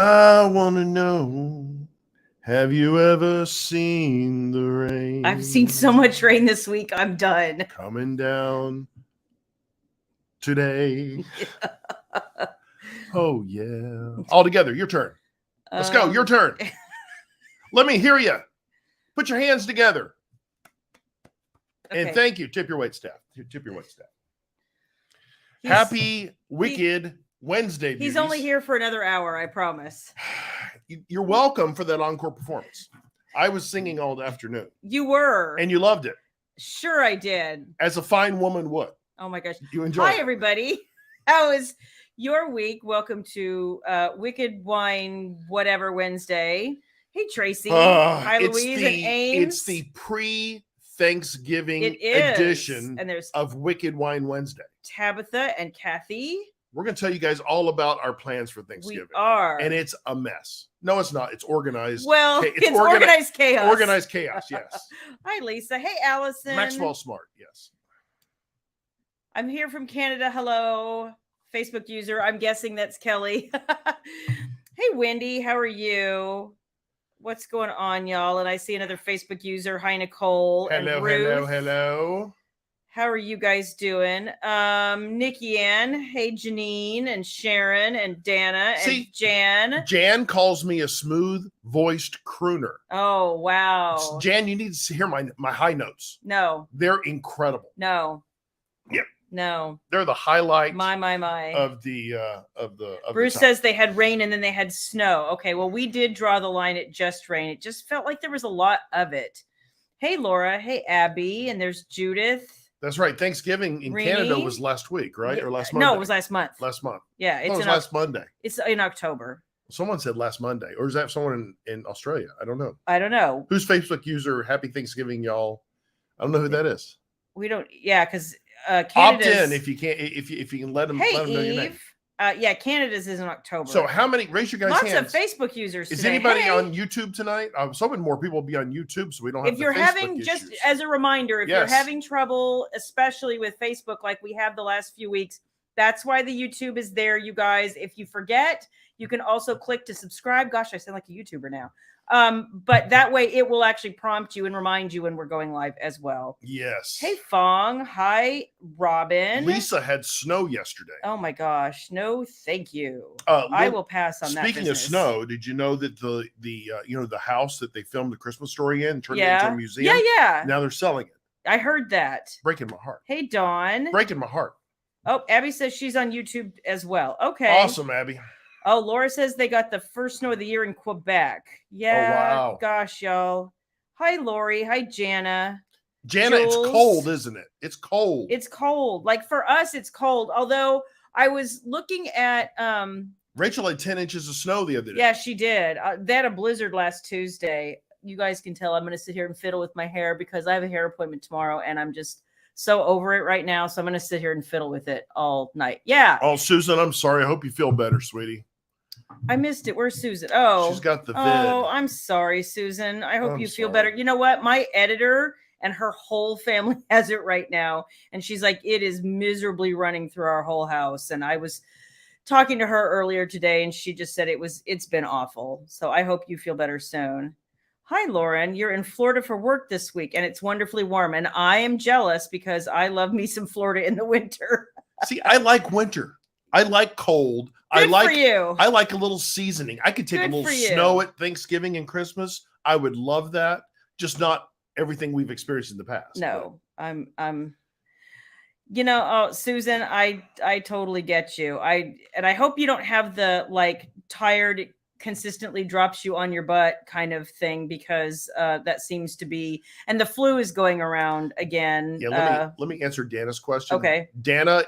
I want to know, have you ever seen the rain? I've seen so much rain this week. I'm done. Coming down today. Oh, yeah. All together, your turn. Let's go, your turn. Let me hear you. Put your hands together. Okay. And thank you. Tip your wait staff. Tip your wait staff. Happy Wicked Wednesday, beauties. He's only here for another hour, I promise. You're welcome for that encore performance. I was singing all afternoon. You were. And you loved it. Sure I did. As a fine woman would. Oh my gosh. You enjoyed Hi, everybody. How is your week? Welcome to Wicked Wine Whatever Wednesday. Hey, Tracy. Hi, Louise and Ames. It's the pre-Thanksgiving edition of Wicked Wine Wednesday. Tabitha and Kathy. We're going to tell you guys all about our plans for Thanksgiving. We are. And it's a mess. No, it's not. It's organized. Well, it's organized chaos. Organized chaos, yes. Hi, Lisa. Hey, Allison. Maxwell Smart, yes. I'm here from Canada. Hello, Facebook user. I'm guessing that's Kelly. Hey, Wendy. How are you? What's going on, y'all? And I see another Facebook user. Hi, Nicole. Hello, and Ruth. hello. How are you guys doing? Nikki Ann, hey Janine and Sharon and Dana and Jan. Jan calls me a smooth-voiced crooner. Oh, wow. Jan, you need to hear my high notes. No. They're incredible. No. Yep. No. They're the highlight my of the Bruce says they had rain and then they had snow. Okay, well, we did draw the line at just rain. It just felt like there was a lot of it. Hey, Laura. Hey, Abby. And there's Judith. That's right. Thanksgiving in Canada was last week, right? Or last Monday? No, it was last month. Last month. Yeah. It was last Monday. It's in October. Someone said last Monday. Or is that someone in Australia? I don't know. I don't know. Who's Facebook user? Happy Thanksgiving, y'all. I don't know who that is. We don't. Yeah, because opt in if you can't. If you can let them know your name. Yeah, Canada's is in October. So how many? Raise your guys' hands. Lots of Facebook users. Is today. anybody on YouTube tonight? I was hoping more people will be on YouTube, so we don't have. If you're having, just as a reminder, if you're having trouble, especially with Facebook, like we have the last few weeks, that's why the YouTube is there, you guys. If you forget, you can also click to subscribe. Gosh, I sound like a YouTuber now. But that way it will actually prompt you and remind you when we're going live as well. Yes. Hey, Fong. Hi, Robin. Lisa had snow yesterday. Oh my gosh. No, thank you. I will pass on that. Speaking of snow, did you know that the house that they filmed the Christmas story in turned into a museum? Yeah. Now they're selling it. I heard that. Breaking my heart. Hey, Dawn. Breaking my heart. Oh, Abby says she's on YouTube as well. Okay. Awesome, Abby. Oh, Laura says they got the first snow of the year in Quebec. Yeah. Oh, wow. Gosh, y'all. Hi, Lori. Hi, Jana. Jana, Jules. It's cold, isn't it? It's cold. It's cold. Like for us, it's cold. Although I was looking at Rachel had 10 inches of snow the other day. Yeah, she did. They had a blizzard last Tuesday. You guys can tell I'm going to sit here and fiddle with my hair because I have a hair appointment tomorrow and I'm just so over it right now. So I'm going to sit here and fiddle with it all night. Yeah. Oh, Susan, I'm sorry. I hope you feel better, sweetie. I missed it. Where's Susan? Oh, she's got the vid. Oh, I'm sorry, Susan. I hope you feel better. You know what? My editor and her whole family has it right now. And she's like, it is miserably running through our whole house. And I was talking to her earlier today and she just said it's been awful. So I hope you feel better soon. Hi, Lauren. You're in Florida for work this week and it's wonderfully warm. And I am jealous because I love me some Florida in the winter. See, I like winter. I like cold. Good for you. I like a little seasoning. I could take a little snow at Thanksgiving and Christmas. I would love that. Just not everything we've experienced in the past. No, but. I'm Susan, I totally get you. And I hope you don't have the tired consistently drops you on your butt kind of thing because that seems to be, and the flu is going around again. Yeah, let me answer Dana's question. Okay. Dana,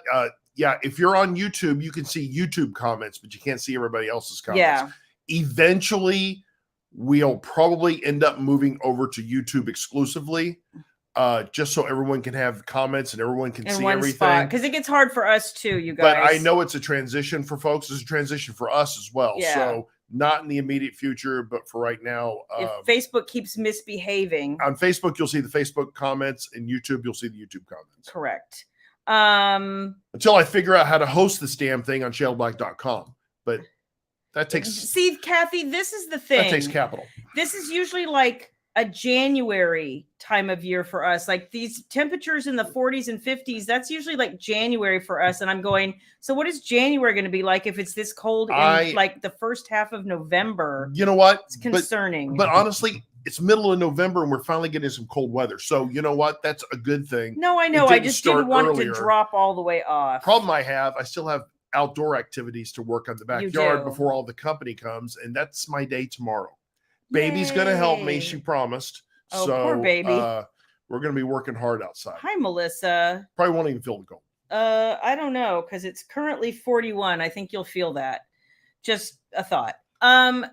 yeah, if you're on YouTube, you can see YouTube comments, but you can't see everybody else's comments. Yeah. Eventually, we'll probably end up moving over to YouTube exclusively, just so everyone can have comments and everyone can see everything. Because it gets hard for us too, you guys. But I know it's a transition for folks. It's a transition for us as well. Yeah. So not in the immediate future, but for right now. If Facebook keeps misbehaving. On Facebook, you'll see the Facebook comments, and YouTube, you'll see the YouTube comments. Correct. Until I figure out how to host this damn thing on shaleblack.com. But That takes. See, Kathy, this is the thing. That takes capital. This is usually like a January time of year for us. Like these temperatures in the 40s and 50s, that's usually like January for us. And I'm going, so what is January going to be like if it's this cold in like the first half of November? You know what? It's concerning. But honestly, it's middle of November and we're finally getting some cold weather. So you know what? That's a good thing. No, I know. I just didn't want it to drop all the way off. Problem I still have outdoor activities to work on the backyard before all the company comes. And that's my day tomorrow. Baby's going to help me. She promised. Oh, so, poor baby. We're going to be working hard outside. Hi, Melissa. Probably won't even feel the cold. I don't know, because it's currently 41. I think you'll feel that. Just a thought.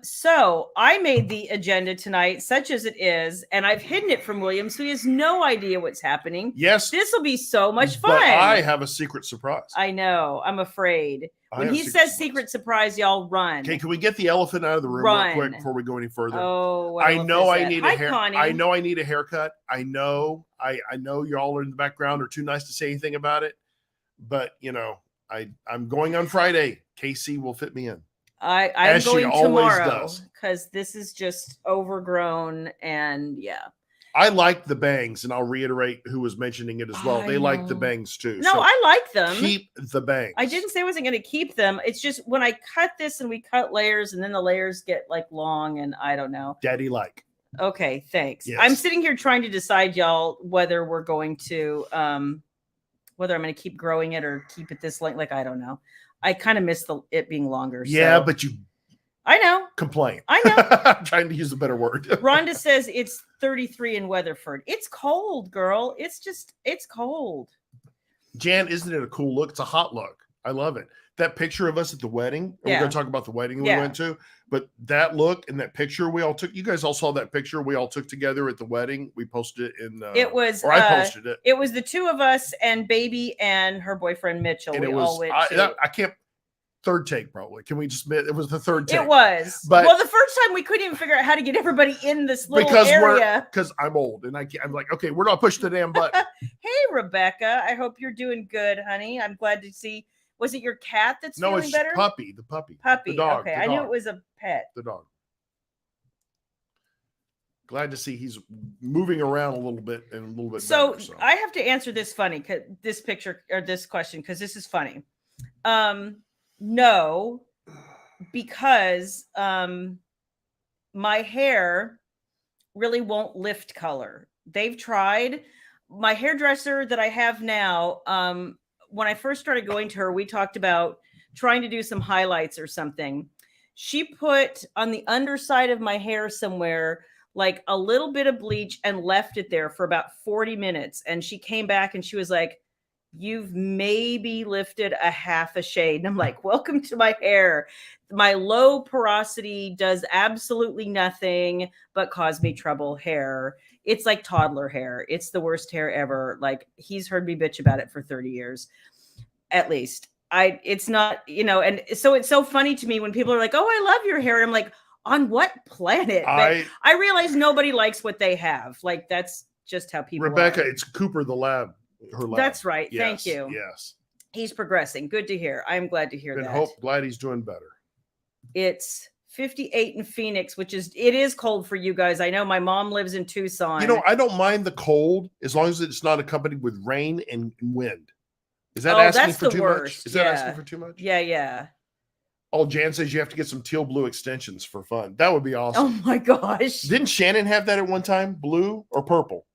So I made the agenda tonight, such as it is, and I've hidden it from William, so he has no idea what's happening. Yes. This will be so much fun. But I have a secret surprise. I know. I'm afraid. When he says secret surprise, y'all run. Okay, can we get the elephant out of the room real quick before we go any further? Oh, I know I need a hair. I know I need a haircut. I know y'all are in the background are too nice to say anything about it, but you know, I'm going on Friday. Casey will fit me in. I'm going tomorrow because this is just overgrown and yeah. I like the bangs, and I'll reiterate who was mentioning it as well. They like the bangs too. No, so I like them. Keep the bangs. I didn't say I wasn't going to keep them. It's just when I cut this and we cut layers and then the layers get like long and I don't know. Daddy like. Okay, thanks. Yes. I'm sitting here trying to decide, y'all, whether we're going to, whether I'm going to keep growing it or keep it this length. Like, I don't know. I kind of miss it being longer. Yeah, so. but you. I know. Complain. I know. I'm trying to use a better word. Rhonda says it's 33 in Weatherford. It's cold, girl. It's cold. Jan, isn't it a cool look? It's a hot look. I love it. That picture of us at the wedding. We're going to talk about the wedding we went to. But that look and that picture we all took. You guys all saw that picture we all took together at the wedding. We posted it in. It was. Or I posted it. It was the two of us and baby and her boyfriend Mitchell. And I can't. Third take, probably. Can we just admit it was the third take? It was. But well, the first time we couldn't even figure out how to get everybody in this little area. Because I'm old and I'm like, okay, we're not pushing the damn button. Hey, Rebecca. I hope you're doing good, honey. I'm glad to see. Was it your cat that's feeling better? No, it's Puppy. The puppy. Puppy. The dog. Okay, I knew it was a pet. The dog. Glad to see he's moving around a little bit and a little bit better. So I have to answer this this question because this is funny. No, because my hair really won't lift color. They've tried. My hairdresser that I have now, when I first started going to her, we talked about trying to do some highlights or something. She put on the underside of my hair somewhere like a little bit of bleach and left it there for about 40 minutes. And she came back and she was like, you've maybe lifted a half a shade. And I'm like, welcome to my hair. My low porosity does absolutely nothing but cause me trouble hair. It's like toddler hair. It's the worst hair ever. Like he's heard me bitch about it for 30 years, at least. It's not, and so it's so funny to me when people are like, oh, I love your hair. And I'm like, on what planet? But I realize nobody likes what they have. Like that's just how people Rebecca, are. It's Cooper, the lab. Her lab. That's right. Yes, thank you. Yes. He's progressing. Good to hear. I'm glad to hear that. Glad he's doing better. It's 58 in Phoenix, it is cold for you guys. I know my mom lives in Tucson. I don't mind the cold as long as it's not accompanied with rain and wind. Is that asking for too much? Is that asking for too much? Yeah. Oh, Jan says you have to get some teal blue extensions for fun. That would be awesome. Oh my gosh. Didn't Shannon have that at one time? Blue or purple?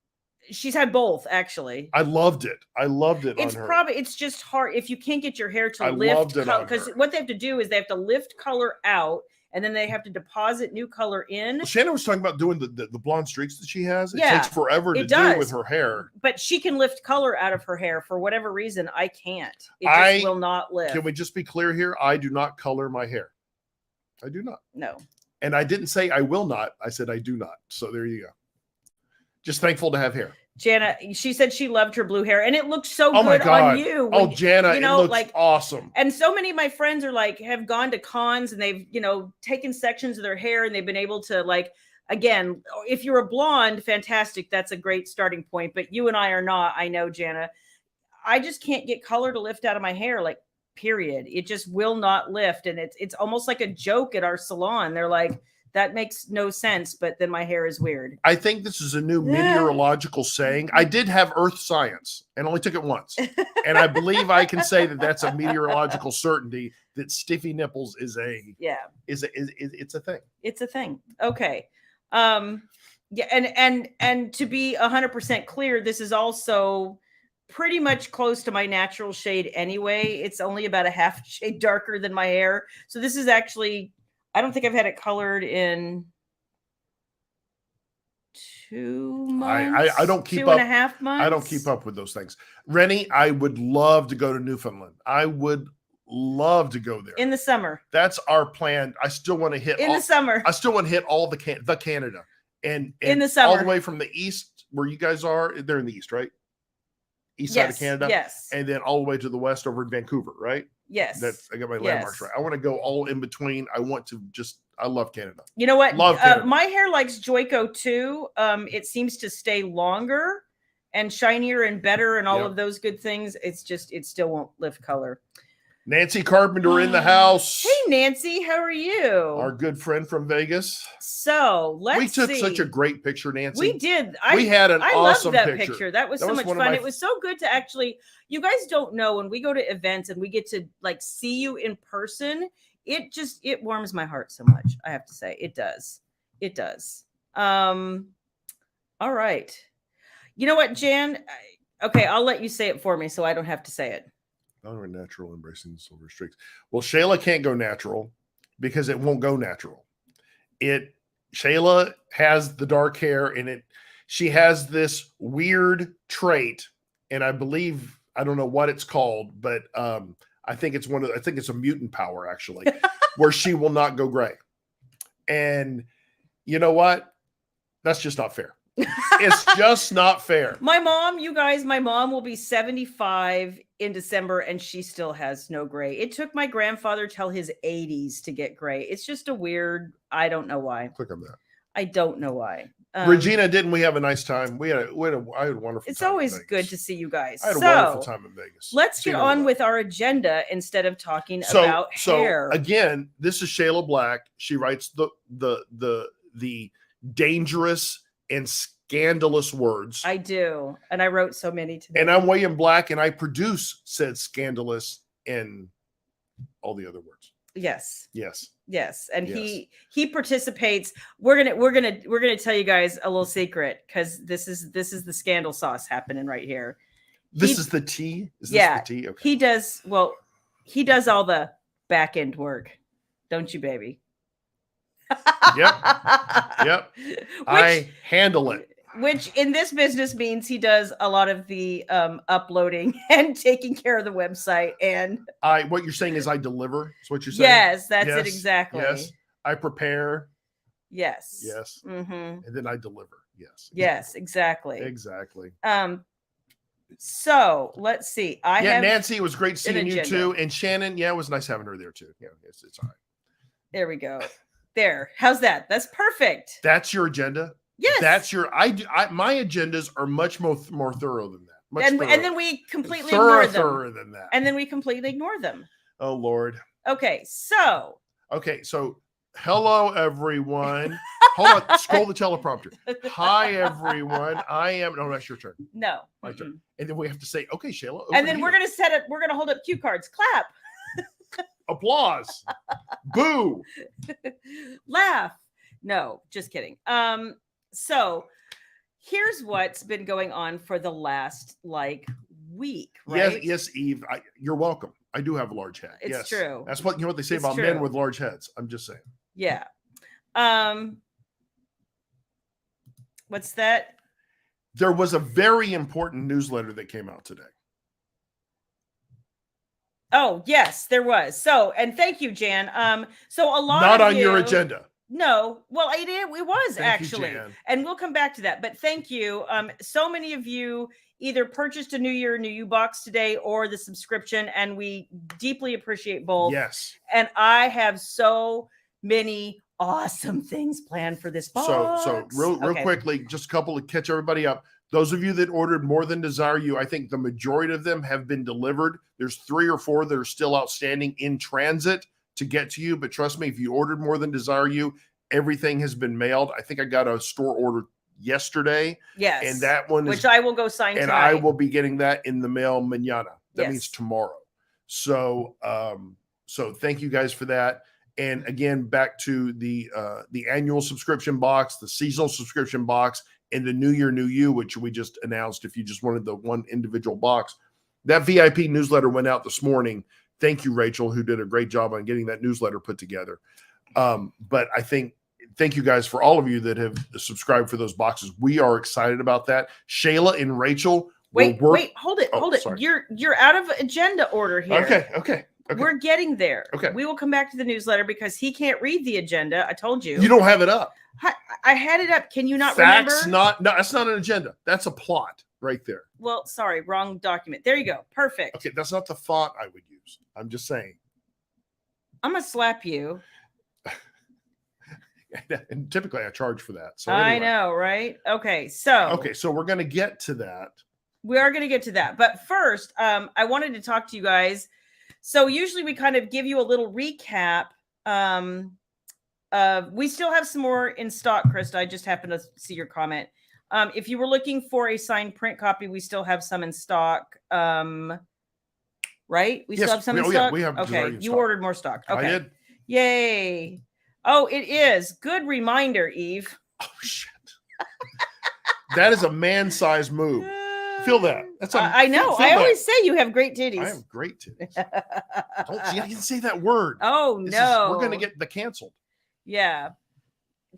She's had both, actually. I loved it. It's just hard if you can't get your hair to lift because what they have to do is they have to lift color out and then they have to deposit new color in. Well, Shannon was talking about doing the blonde streaks that she has. It takes forever to do with her hair. But she can lift color out of her hair for whatever reason. I can't. It just will not lift. Can we just be clear here? I do not color my hair. I do not. No. And I didn't say I will not. I said I do not. So there you go. Just thankful to have hair. Jana, she said she loved her blue hair and it looked so good on you. Jana, it looks awesome. And so many of my friends are like, have gone to cons and they've, taken sections of their hair and they've been able to again, if you're a blonde, fantastic. That's a great starting point. But you and I are not. I know, Jana. I just can't get color to lift out of my hair. Like period. It just will not lift. And it's almost like a joke at our salon. They're like, that makes no sense, but then my hair is weird. I think this is a new meteorological saying. I did have earth science and only took it once. And I believe I can say that that's a meteorological certainty that stiffy nipples is a it's a thing. It's a thing. Okay. Yeah, and to be 100% clear, this is also pretty much close to my natural shade anyway. It's only about a half shade darker than my hair. So this is actually, I don't think I've had it colored in 2 months. I don't keep 2.5 months. I don't keep up with those things. Rennie, I would love to go to Newfoundland. I would love to go there in the summer. That's our plan. I still want to hit the summer. I still want to hit all the Canada and in the summer, all the way from the east where you guys are. They're in the east, right? East side of Canada. Yes. And then all the way to the west over in Vancouver, right? Yes. I got my landmarks right. I want to go all in between. I love Canada. You know what? Love Canada. My hair likes Joico too. It seems to stay longer and shinier and better and all of those good things. It's just, it still won't lift color. Nancy Carpenter in the house. Hey, Nancy, how are you? Our good friend from Vegas. So we took such a great picture, Nancy. We did. We had an awesome loved that picture. That was so much fun. It was so good to actually, you guys don't know, when we go to events and we get to like see you in person, it warms my heart so much. I have to say, it does. It does. All right. You know what, Jan? Okay, I'll let you say it for me so I don't have to say it. Oh, natural, embracing the silver streaks. Well, Shayla can't go natural because it won't go natural. Shayla has the dark hair and she has this weird trait, and I believe, I don't know what it's called, but I think it's a mutant power actually, where she will not go gray. And you know what? That's just not fair. It's just not fair. My mom will be 75 in December and she still has no gray. It took my grandfather till his 80s to get gray. It's just a weird, I don't know why. Click on that. I don't know why. Regina, didn't we have a nice time? I had a wonderful It's time. Always good to see you guys. I had a wonderful time in Vegas. Let's get on with our agenda instead of talking about hair. So again, this is Shayla Black. She writes the dangerous and scandalous words. I do. And I wrote so many today. And I'm William Black, and I produce said scandalous and all the other words. Yes. Yes. Yes. And he participates. We're gonna tell you guys a little secret, because this is the scandal sauce happening right here. This is the tea? Is this the tea? Okay. He does all the back end work, don't you, baby? Yep. I handle it. Which in this business means he does a lot of the uploading and taking care of the website. And what you're saying is I deliver. That's what you're saying. Yes, that's it exactly. Yes, I prepare. Yes. Yes. Mm-hmm. And then I deliver. Yes. Yes, exactly. Exactly. So let's see. Nancy, it was great seeing you too, and Shannon. Yeah, it was nice having her there too. Yeah, it's all right. There we go. There. How's that? That's perfect. That's your agenda. Yes. That's your. My agendas are much more thorough than that. And then we completely ignore them. Thorough than that. And then we completely ignore them. Oh Lord. Okay, so hello everyone. Hold on, scroll the teleprompter. Hi everyone. No, that's your turn. No. My turn. And then we have to say, okay, Shayla. And then we're gonna hold up cue cards. Clap. Applause. Boo. Laugh. No, just kidding. So here's what's been going on for the last week, right? Yes, Eve. You're welcome. I do have a large head. It's true. That's what they say about men with large heads. I'm just saying. Yeah. What's that? There was a very important newsletter that came out today. Oh, yes, there was. So, and thank you, Jan. So a lot not of on your agenda. No, well, it was actually, you, and we'll come back to that. But thank you. So many of you either purchased a New Year, New You box today or the subscription, and we deeply appreciate both. Yes. And I have so many awesome things planned for this box. So real quickly, just a couple to catch everybody up. Those of you that ordered More Than Desire You, I think the majority of them have been delivered. There's 3 or 4 that are still outstanding in transit to get to you. But trust me, if you ordered More Than Desire You, everything has been mailed. I think I got a store order yesterday. Yes. And that one is, which I will go sign and tonight. I will be getting that in the mail mañana. That means tomorrow. So, so thank you guys for that. And again, back to the annual subscription box, the seasonal subscription box, and the New Year, New You, which we just announced. If you just wanted the one individual box, that VIP newsletter went out this morning. Thank you, Rachel, who did a great job on getting that newsletter put together. But I think, thank you guys for all of you that have subscribed for those boxes. We are excited about that. Shayla and Rachel. Wait, hold it. Sorry. You're out of agenda order here. Okay. We're getting there. Okay. We will come back to the newsletter because he can't read the agenda. I told you. You don't have it up. I had it up. Can you not Facts, remember? No, that's not an agenda. That's a plot right there. Well, sorry, wrong document. There you go. Perfect. Okay, that's not the font I would use. I'm just saying. I'm gonna slap you. And typically I charge for that. So anyway. I know, right? Okay, so we're gonna get to that. We are gonna get to that, but first, I wanted to talk to you guys. So usually we kind of give you a little recap. We still have some more in stock, Krista. I just happened to see your comment. If you were looking for a signed print copy, we still have some in stock. Right? We still have some in stock? Yeah, we have. Okay, you ordered more stock. Okay. I did. Yay. Oh, it is. Good reminder, Eve. Oh, shit. That is a man-sized move. Feel that. That's I know. I always say you have great titties. I have great titties. You can say that word. Oh, no. We're going to get the canceled. Yeah.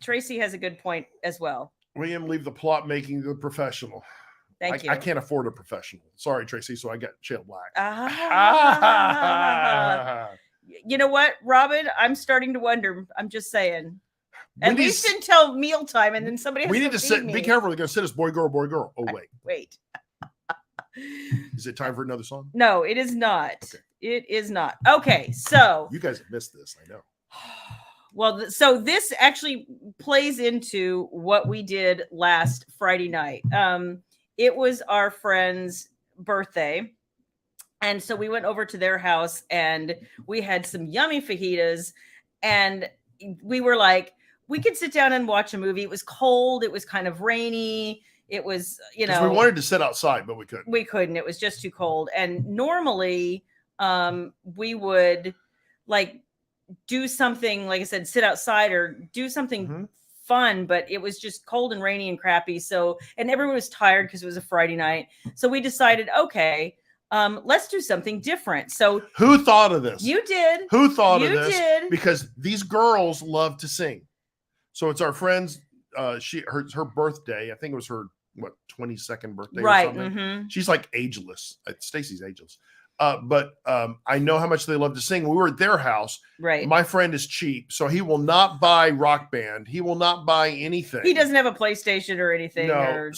Tracy has a good point as well. William, leave the plot making the professional. Thank you. I can't afford a professional. Sorry, Tracy. So I got Shayla Black. You know what, Robin? I'm starting to wonder. I'm just saying. At least until mealtime, and then somebody has we need to sit. Me. Be careful. They're going to sit us boy, girl, boy, girl. Oh, Wait. Is it time for another song? No, it is not. Okay. It is not. Okay, so you guys have missed this. I know. Well, so this actually plays into what we did last Friday night. It was our friend's birthday. And so we went over to their house and we had some yummy fajitas. And we were like, we could sit down and watch a movie. It was cold. It was kind of rainy. It was, we wanted to sit outside, but we couldn't. We couldn't. It was just too cold. And normally we would do something, like I said, sit outside or do something fun, but it was just cold and rainy and crappy. So, and everyone was tired because it was a Friday night. So we decided, okay, let's do something different. So who thought of this? You did. Who thought of this? You did. Because these girls love to sing. So it's our friend's, her birthday. I think it was her 22nd birthday, right? Or something. She's like ageless. Stacy's ageless. But I know how much they love to sing. We were at their house. Right. My friend is cheap, so he will not buy Rock Band. He will not buy anything. He doesn't have a PlayStation or anything. No.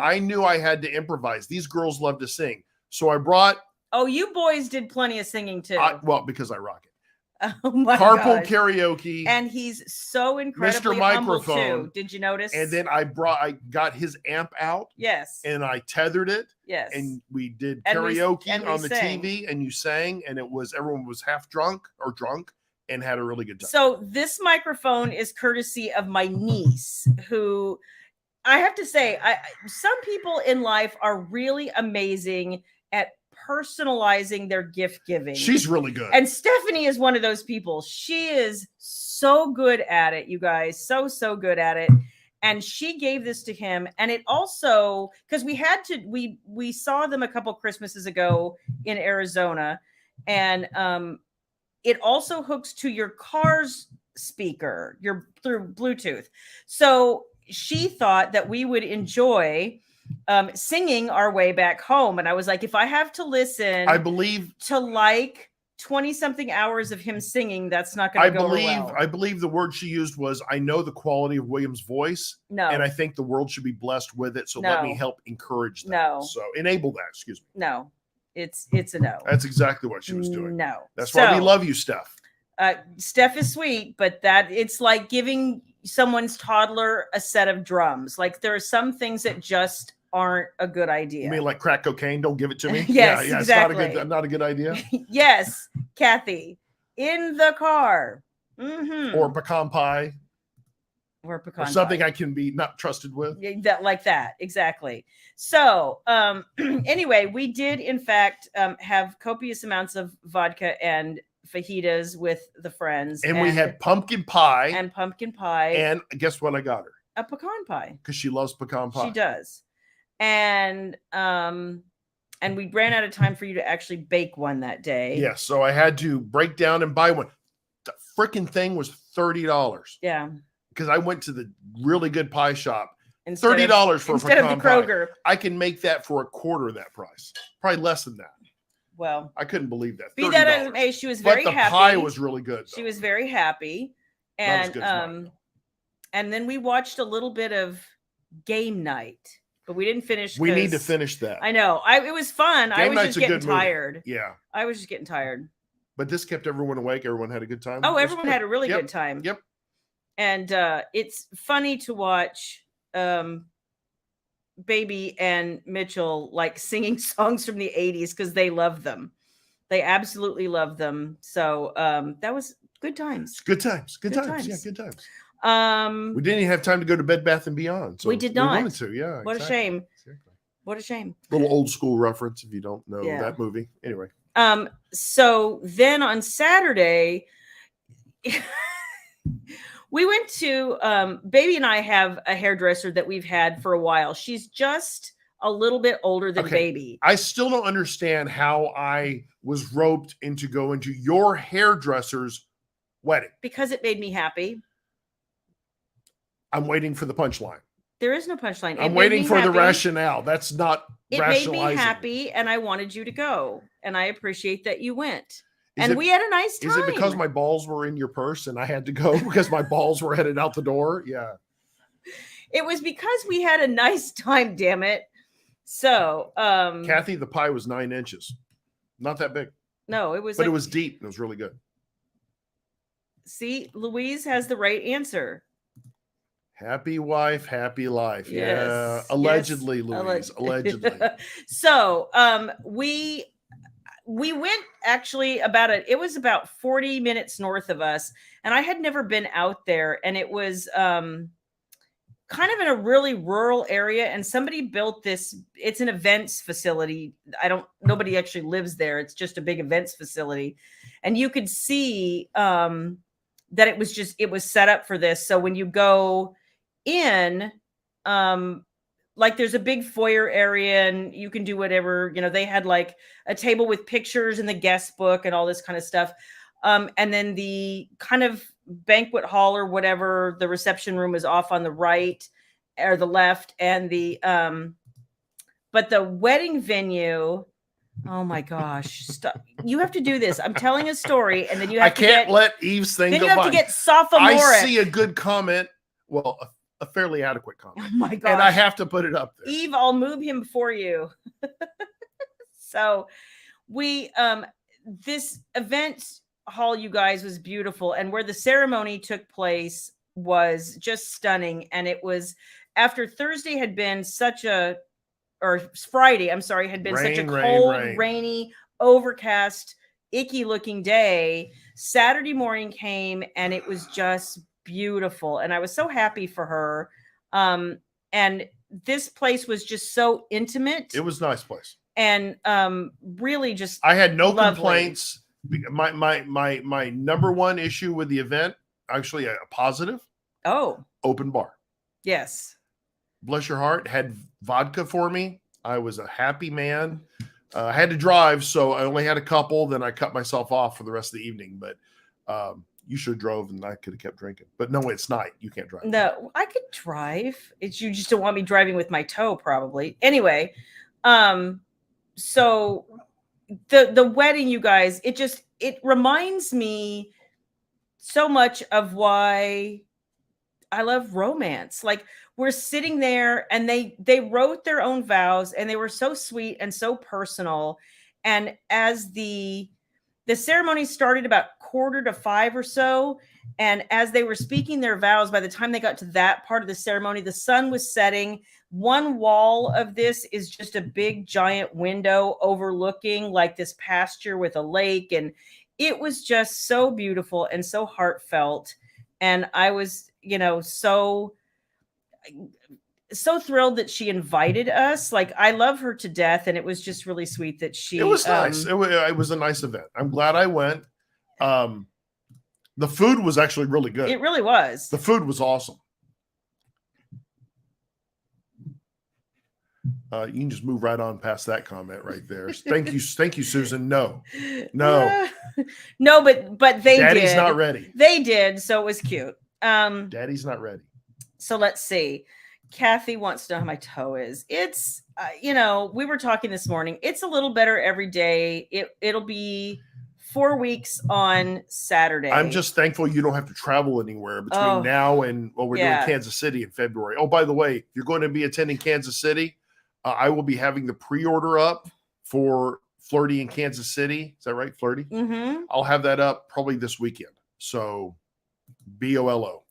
I knew I had to improvise. These girls love to sing. So I brought. Oh, you boys did plenty of singing too. Because I rock it. Oh my Carpool karaoke. And he's so incredibly humble too. Did you notice? And then I got his amp out. Yes. And I tethered it. Yes. And we did karaoke on the TV, and you sang, and everyone was half drunk or drunk and had a really good time. So this microphone is courtesy of my niece, who I have to say, some people in life are really amazing at personalizing their gift giving. She's really good. And Stephanie is one of those people. She is so good at it, you guys. So good at it. And she gave this to him. And it also, because we saw them a couple Christmases ago in Arizona. And it also hooks to your car's speaker, through Bluetooth. So she thought that we would enjoy singing our way back home. And I was like, if I have to listen, I believe to 20 something hours of him singing, that's not going to go well. I believe the word she used was, I know the quality of William's voice. No. And I think the world should be blessed with it. So let me help encourage that. No. So enable that, excuse me. No, it's a no. That's exactly what she was doing. No. That's why we love you, Steph. Steph is sweet, but it's like giving someone's toddler a set of drums. Like there are some things that just aren't a good idea. You mean like crack cocaine? Don't give it to me. Yes, yeah, exactly. It's not a good idea. Yes, Kathy, in the car. Or pecan pie. Or something pie. I can be not trusted with. That, exactly. So anyway, we did in fact have copious amounts of vodka and fajitas with the friends. And we had pumpkin pie. And guess what I got her? A pecan pie. Because she loves pecan pie. She does. And we ran out of time for you to actually bake one that day. Yes, so I had to break down and buy one. The freaking thing was $30. Yeah. Because I went to the really good pie shop. $30 for a pecan instead of the Kroger. Pie. I can make that for a quarter of that price. Probably less than that. Well, I couldn't believe that. Be that as it may, she was very happy. But the pie was really good. Though. She was very happy. And and then we watched a little bit of Game Night, but we didn't finish. We need to finish that. I know. It was fun. I was just getting tired. Movie. Yeah. I was just getting tired. But this kept everyone awake. Everyone had a good time. Oh, everyone had a really good time. Yep. And it's funny to watch Baby and Mitchell like singing songs from the 80s because they love them. They absolutely love them. So that was good times. Good times. Yeah, good times. We didn't even have time to go to Bed Bath & Beyond. So we did not. We wanted to, yeah. What a shame. Exactly. What a shame. Little old school reference if you don't know that movie. Anyway. So then on Saturday, we went to Baby and I have a hairdresser that we've had for a while. She's just a little bit older than Baby. I still don't understand how I was roped into going to your hairdresser's wedding. Because it made me happy. I'm waiting for the punchline. There is no punchline. I'm waiting for the rationale. That's not rationalizing. It made me happy, and I wanted you to go, and I appreciate that you went. We had a nice time. Is it because my balls were in your purse and I had to go because my balls were headed out the door? Yeah. It was because we had a nice time, damn it. So, Kathy, the pie was 9 inches. Not that big. No, it was. But it was deep. It was really good. See, Louise has the right answer. Happy wife, happy life. Yes. Yeah. Allegedly, Louise. Allegedly. So, we went actually it was about 40 minutes north of us, and I had never been out there, and it was kind of in a really rural area, and somebody built this. It's an events facility. Nobody actually lives there. It's just a big events facility, and you could see that it was set up for this. So when you go in, like there's a big foyer area and you can do whatever, they had like a table with pictures and the guest book and all this kind of stuff. And then the kind of banquet hall or whatever, the reception room is off on the right or the left. And but the wedding venue, oh my gosh, stop. You have to do this. I'm telling a story and then you have let Eve's thing go by. Then you have to get sophomoric. I see a good comment. Well, a fairly adequate comment. Oh my God. And I have to put it up there. Eve, I'll move him for you. So we, this event hall, you guys, was beautiful. And where the ceremony took place was just stunning. And it was after Thursday had been Friday, I'm sorry, had been such a cold, rainy, overcast, icky looking day. Saturday morning came and it was just beautiful, and I was so happy for her. And this place was just so intimate. It was a nice place, and really just I had no complaints. My number one issue with the event, actually a positive. Oh, open bar. Yes. Bless your heart. Had vodka for me. I was a happy man. I had to drive, so I only had a couple. Then I cut myself off for the rest of the evening. But you should have drove, and I could have kept drinking. But no, it's night. You can't drive. No, I could drive. It's you just don't want me driving with my toe, probably. Anyway, so the wedding, you guys, it reminds me so much of why I love romance. Like, we're sitting there and they wrote their own vows and they were so sweet and so personal. And as the ceremony started about 4:45 or so, and as they were speaking their vows, by the time they got to that part of the ceremony, the sun was setting. one wall of this is just a big giant window overlooking like this pasture with a lake. And it was just so beautiful and so heartfelt. And I was, so thrilled that she invited us. Like, I love her to death. And it was just really sweet that it was nice. It was a nice event. I'm glad I went. The food was actually really good. It really was. The food was awesome. You can just move right on past that comment right there. Thank you, Susan. No, no, but they Daddy's did. Not ready. They did, so it was cute. Daddy's not ready. So let's see. Kathy wants to know how my toe is. It's, we were talking this morning. It's a little better every day. It'll be 4 weeks on Saturday. I'm just thankful you don't have to travel anywhere between now and we're doing Kansas City in February. Oh, by the way, if you're going to be attending Kansas City, I will be having the pre-order up for Flirty in Kansas City. Is that right, Flirty? Mm-hmm. I'll have that up probably this weekend. So, BOLO.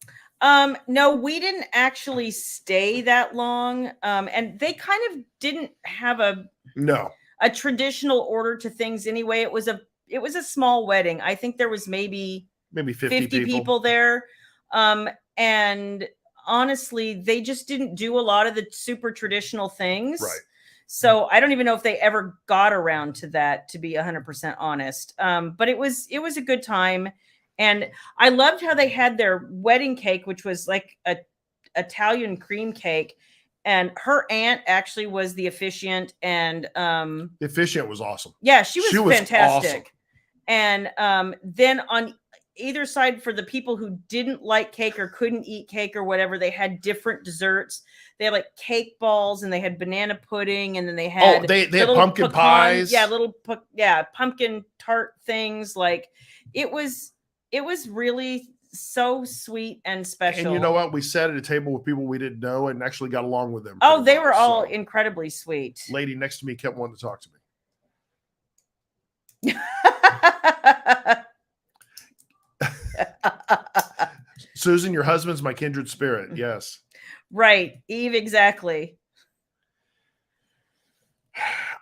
No, we didn't actually stay that long. And they kind of didn't have a traditional order to things anyway. It was a small wedding. I think there was maybe 50 people there. And honestly, they just didn't do a lot of the super traditional things. Right. So I don't even know if they ever got around to that, to be 100% honest. But it was a good time. And I loved how they had their wedding cake, which was like a Italian cream cake. And her aunt actually was the officiant. And the officiant was awesome. Yeah, she was fantastic. Awesome. And then on either side, for the people who didn't like cake or couldn't eat cake or whatever, they had different desserts. They had like cake balls, and they had banana pudding, and then they had they had pumpkin pies. Yeah, pumpkin tart things. Like, it was really so sweet and special. And you know what? We sat at a table with people we didn't know and actually got along with them. Oh, they were all incredibly sweet. Lady next to me kept wanting to talk to me. Susan, your husband's my kindred spirit. Yes. Right. Eve, exactly.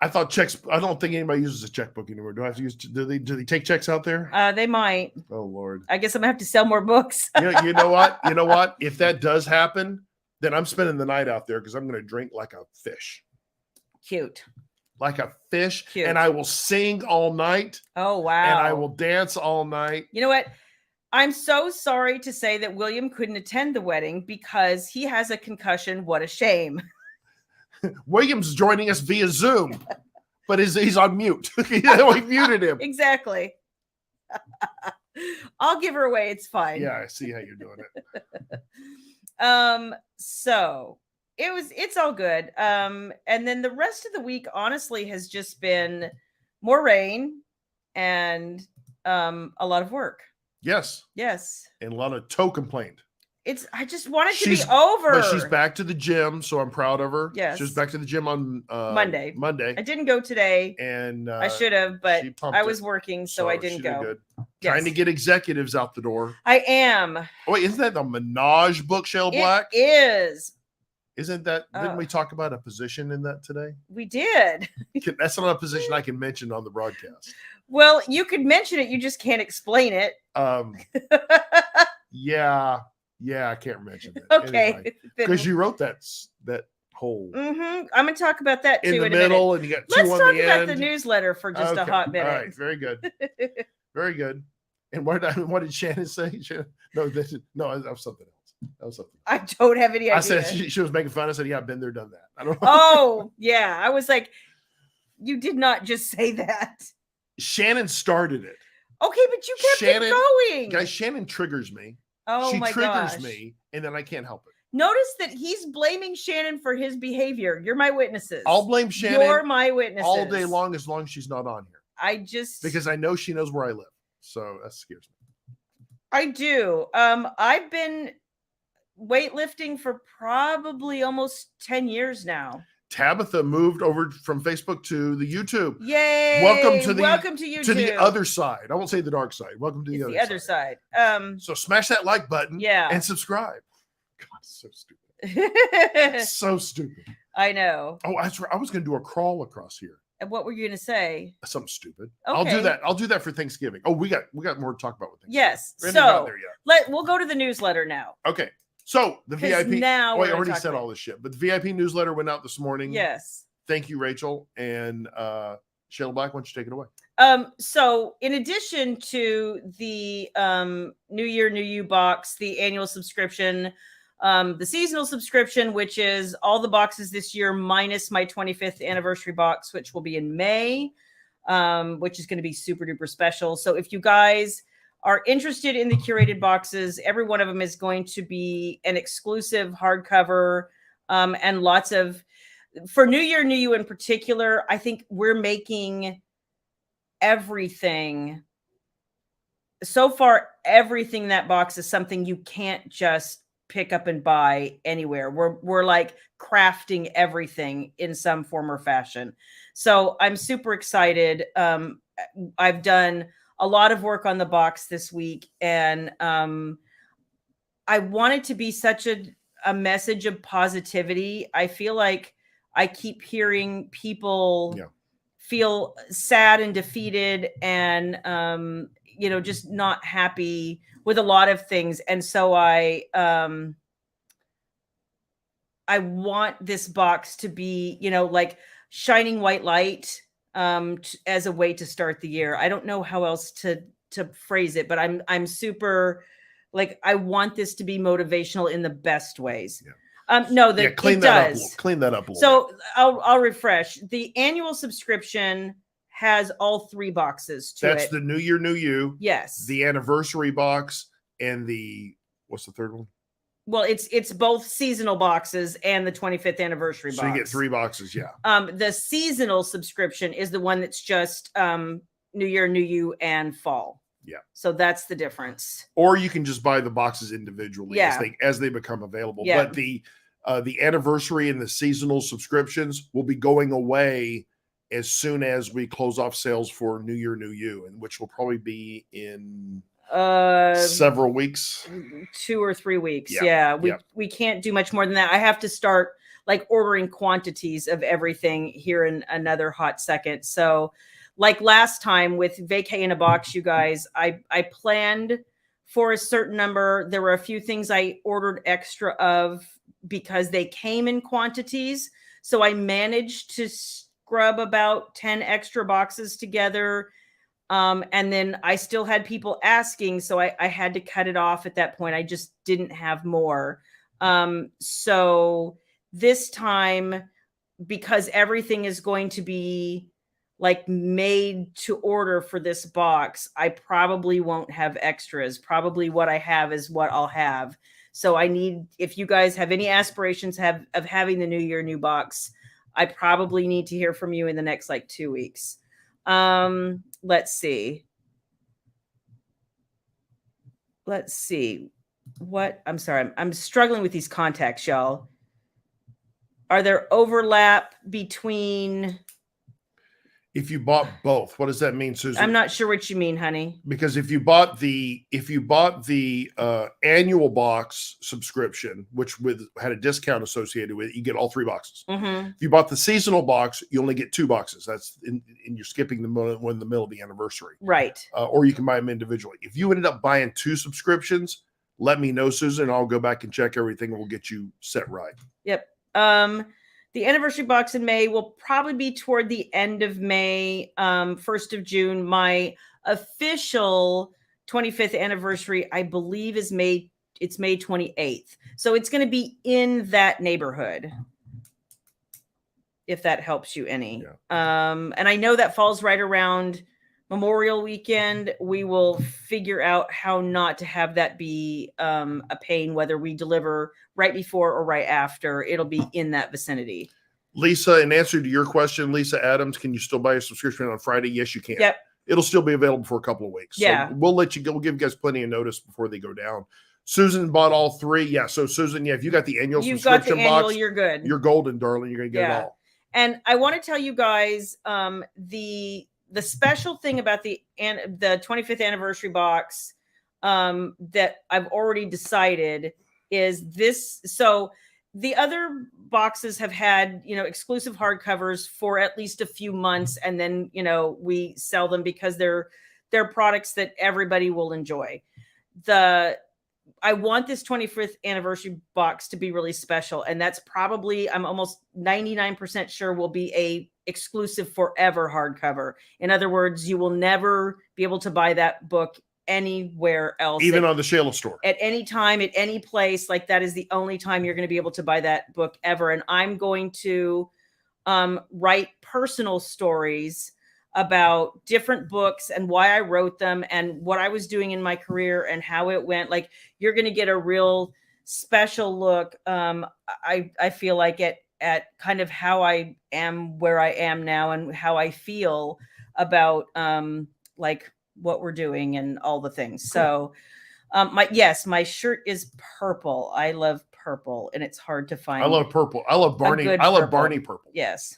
I thought checks. I don't think anybody uses a checkbook anymore. Do I have to use? Do they take checks out there? They might. Oh Lord. I guess I'm gonna have to sell more books. You know what? You know what? If that does happen, then I'm spending the night out there because I'm gonna drink like a fish. Cute. Like a fish. Cute. And I will sing all night. Oh wow. And I will dance all night. You know what? I'm so sorry to say that William couldn't attend the wedding because he has a concussion. What a shame. William's joining us via Zoom, but he's on mute. We muted him. Exactly. I'll give her away. It's fine. Yeah, I see how you're doing it. So it's all good. And then the rest of the week, honestly, has just been more rain and a lot of work. Yes. And a lot of toe complaint. I just want it to be over. But she's back to the gym, so I'm proud of her. Yes. She was back to the gym on Monday. I didn't go today. And I should have, but I was working, so I didn't go. Good. Yes. Trying to get executives out the door. I am. Oh, wait, isn't that the Menage book, Shayla Black? It is. Isn't that? Didn't we talk about a position in that today? We did. That's not a position I can mention on the broadcast. Well, you could mention it. You just can't explain it. Yeah, I can't mention it. Okay. Because you wrote that whole. Mm-hmm. I'm going to talk about that too in the middle, and you got two on the end. Let's talk about the newsletter for just a hot minute. All right, very good. Very good. And what did Shannon say? No, that was something else. I don't have any idea. I said she was making fun. I said, yeah, I've been there, done that. I don't know. Oh, yeah. I was like, you did not just say that. Shannon started it. Okay, but you kept it going. Guys, Shannon triggers me. Oh, she triggers gosh. me, and then I can't help it. Notice that he's blaming Shannon for his behavior. You're my witnesses. I'll blame Shannon. You're my witnesses. All day long, as long as she's not on here. Because I know she knows where I live. So that scares me. I do. I've been weightlifting for probably almost 10 years now. Tabitha moved over from Facebook to the YouTube. Yay! Welcome to YouTube. To the other side. I won't say the dark side. Welcome to the other side. side. So smash that like button. Yeah. And subscribe. God, it's so stupid. So stupid. I know. Oh, I was going to do a crawl across here. And what were you going to say? Something stupid. Okay. I'll do that for Thanksgiving. Oh, we got more to talk about with Thanksgiving. Yes. So we'll go to the newsletter now. Okay. So the VIP. Now I already said all this shit, but the VIP newsletter went out this morning. Yes. Thank you, Rachel. And Shayla Black, why don't you take it away? So in addition to the New Year, New You box, the annual subscription, the seasonal subscription, which is all the boxes this year minus my 25th anniversary box, which will be in May, which is going to be super duper special. So if you guys are interested in the curated boxes, every one of them is going to be an exclusive hardcover, and lots of, for New Year, New You in particular, I think we're making everything. So far, everything in that box is something you can't just pick up and buy anywhere. We're like crafting everything in some form or fashion. So I'm super excited. I've done a lot of work on the box this week, and I want it to be such a message of positivity. I feel like I keep hearing people feel sad and defeated and, just not happy with a lot of things. And so I want this box to be, like shining white light, as a way to start the year. I don't know how else to phrase it, but I'm super, like, I want this to be motivational in the best ways. Yeah. Clean that up a little. So I'll refresh. The annual subscription has all 3 boxes to That's the New Year, New You. Yes. The anniversary box and what's the third one? Well, it's both seasonal boxes and the 25th anniversary box. So you get 3 boxes, yeah. The seasonal subscription is the one that's just New Year, New You, and fall. Yeah. So that's the difference. Or you can just buy the boxes individually as they become available. Yeah. But the anniversary and the seasonal subscriptions will be going away as soon as we close off sales for New Year, New You, and which will probably be in several weeks, 2 or 3 weeks. Yeah. We can't do much more than that. I have to start like ordering quantities of everything here in another hot second. So like last time with Vacay in a Box, you guys, I planned for a certain number. There were a few things I ordered extra of because they came in quantities. So I managed to scrub about 10 extra boxes together. And then I still had people asking, so I had to cut it off at that point. I just didn't have more. So this time, because everything is going to be like made to order for this box, I probably won't have extras. Probably what I have is what I'll have. So I need, if you guys have any aspirations of having the New Year, New box, I probably need to hear from you in the next like 2 weeks. Let's see. I'm sorry. I'm struggling with these contacts, y'all. Are there overlap between? If you bought both, what does that mean, Susan? I'm not sure what you mean, honey. Because if you bought the annual box subscription, which had a discount associated with it, you get all 3 boxes. Mm-hmm. If you bought the seasonal box, you only get 2 boxes. That's and you're skipping the one in the middle of the anniversary, right? Or you can buy them individually. If you ended up buying 2 subscriptions, let me know, Susan. I'll go back and check everything, and we'll get you set right. Yep. The anniversary box in May will probably be toward the end of May, 1st of June. My official 25th anniversary, I believe, is May 28th. So it's going to be in that neighborhood, if that helps you any. Yeah. And I know that falls right around Memorial Weekend. We will figure out how not to have that be a pain, whether we deliver right before or right after. It'll be in that vicinity. Lisa, in answer to your question, Lisa Adams, can you still buy a subscription on Friday? Yes, you can. Yep. It'll still be available for a couple of weeks. Yeah. So we'll let you go. We'll give you guys plenty of notice before they go down. Susan bought all 3. Yeah. So Susan, if you got the annual subscription box, you're good. You're golden, darling. You're going to get it all. And I want to tell you guys, the special thing about the 25th anniversary box that I've already decided is this. So the other boxes have had, exclusive hardcovers for at least a few months, and then, we sell them because they're products that everybody will enjoy. I want this 25th anniversary box to be really special, and that's probably, I'm almost 99% sure, will be a exclusive forever hardcover. In other words, you will never be able to buy that book anywhere else, even on the Shayla store, at any time, at any place. Like, that is the only time you're going to be able to buy that book ever. And I'm going to write personal stories about different books and why I wrote them and what I was doing in my career and how it went. Like, you're going to get a real special look. I feel like at kind of how I am where I am now and how I feel about like what we're doing and all the things. Cool. So my shirt is purple. I love purple, and it's hard to find. I love purple. I love Barney. I love Barney purple. Yes.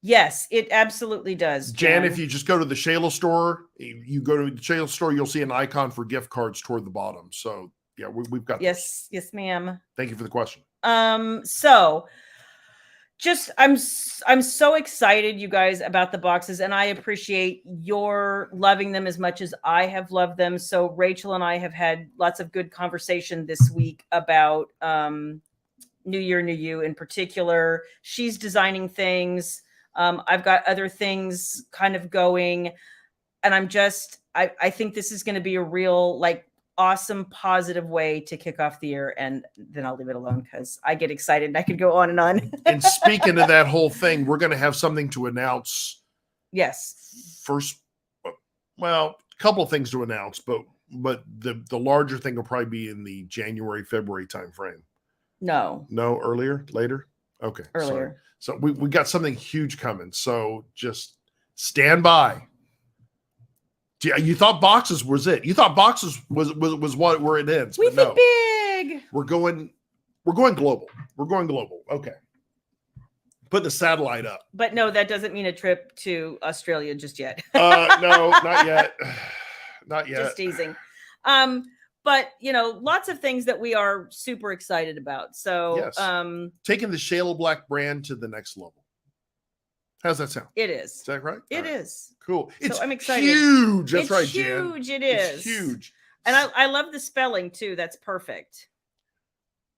Yes, it absolutely does. Jan, if you just go to the Shayla store, you go to the Shayla store, you'll see an icon for gift cards toward the bottom. So yeah, we've got yes, those. Yes, ma'am. Thank you for the question. So just I'm so excited, you guys, about the boxes, and I appreciate your loving them as much as I have loved them. So Rachel and I have had lots of good conversation this week about New Year, New You in particular. She's designing things. I've got other things kind of going, and I think this is going to be a real, like, awesome, positive way to kick off the year. And then I'll leave it alone because I get excited and I could go on and on. And speaking of that whole thing, we're going to have something to announce. Yes. First, well, a couple of things to announce, but the larger thing will probably be in the January, February timeframe. No, earlier, later. Okay. Earlier. Sorry. So we got something huge coming. So just stand by. You thought boxes was it? You thought boxes was what where it ends? We think big. We're going global. We're going global. Okay. Put the satellite up. But no, that doesn't mean a trip to Australia just yet. No, not yet. Not yet. Just teasing. But lots of things that we are super excited about. So yes. Taking the Shayla Black brand to the next level. How's that sound? It is. Is that right? It is. Cool. It's I'm excited. Huge. That's right, Jan. Huge. It is. It's huge. And I love the spelling too. That's perfect.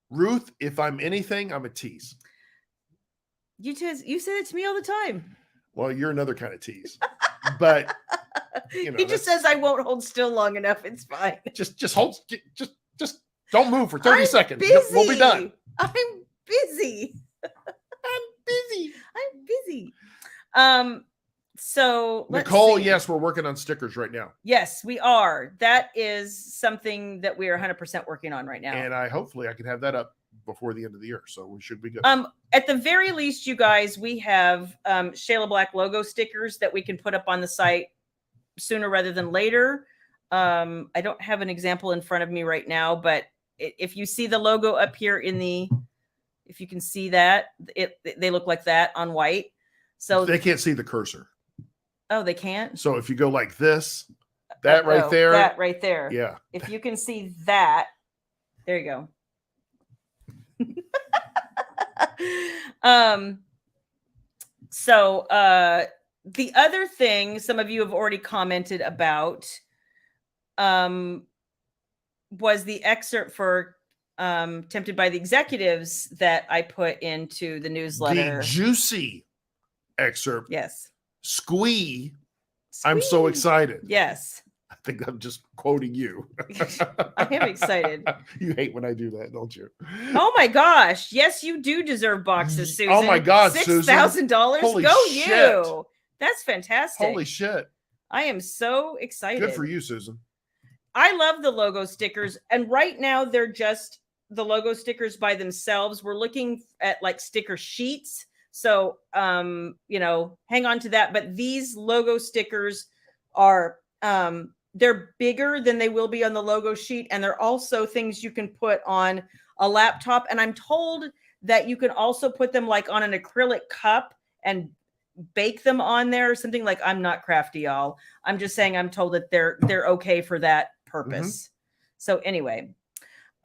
Ruth, if I'm anything, I'm a tease. You say it to me all the time. Well, you're another kind of tease. But he just says I won't hold still long enough. It's fine. Just hold. Just don't move for 30 seconds. Busy. We'll be done. I'm busy. I'm busy. So Nicole, yes, we're working on stickers right now. Yes, we are. That is something that we are 100% working on right now. And hopefully I can have that up before the end of the year. So we should be good. At the very least, you guys, we have Shayla Black logo stickers that we can put up on the site sooner rather than later. I don't have an example in front of me right now, but if you see the logo up here if you can see that, they look like that on white. So they can't see the cursor. Oh, they can't? So if you go like this, that right there. That right there. Yeah. If you can see that, there you go. So the other thing some of you have already commented about was the excerpt for Tempted by the Executives that I put into the newsletter. The juicy excerpt. Yes. Squee. I'm so excited. Yes. I think I'm just quoting you. I am excited. You hate when I do that, don't you? Oh my gosh. Yes, you do deserve boxes, Susan. Oh my God, Susan. $6,000. Go shit. You. That's fantastic. Holy shit. I am so excited. Good for you, Susan. I love the logo stickers. And right now they're just the logo stickers by themselves. We're looking at like sticker sheets. So, hang on to that. But these logo stickers are, they're bigger than they will be on the logo sheet. And they're also things you can put on a laptop. And I'm told that you can also put them like on an acrylic cup and bake them on there or something. Like, I'm not crafty, y'all. I'm just saying I'm told that they're okay for that purpose. Mm-hmm. So anyway,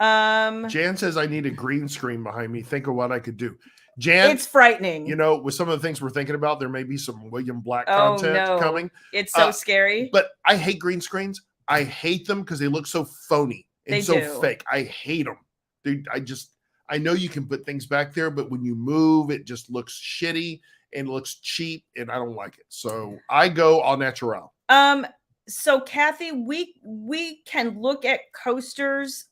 Jan says I need a green screen behind me. Think of what I could do. Jan, it's frightening. You know, with some of the things we're thinking about, there may be some William Black content coming. It's so scary. But I hate green screens. I hate them because they look so phony and so fake. I hate them. Dude, I know you can put things back there, but when you move, it just looks shitty and looks cheap, and I don't like it. So I go au natural. So Kathy, we can look at coasters,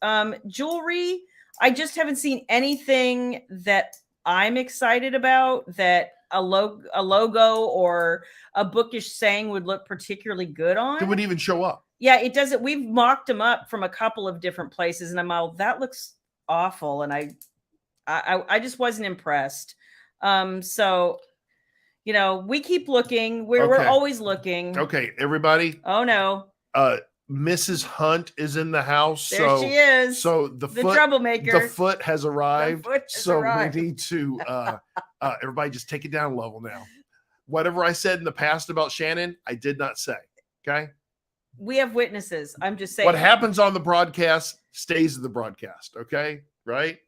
jewelry. I just haven't seen anything that I'm excited about that a logo or a bookish saying would look particularly good on. It would even show up. Yeah, it doesn't. We've mocked them up from a couple of different places, and I'm all, that looks awful, and I just wasn't impressed. So, you know, we keep looking. We're always looking. Okay, everybody. Oh no. Mrs. Hunt is in the house. There she is. So the troublemaker. The foot has arrived. We need to everybody just take it down a level now. Whatever I said in the past about Shannon, I did not say. Okay. We have witnesses. I'm just saying. What happens on the broadcast stays in the broadcast. Okay. Right.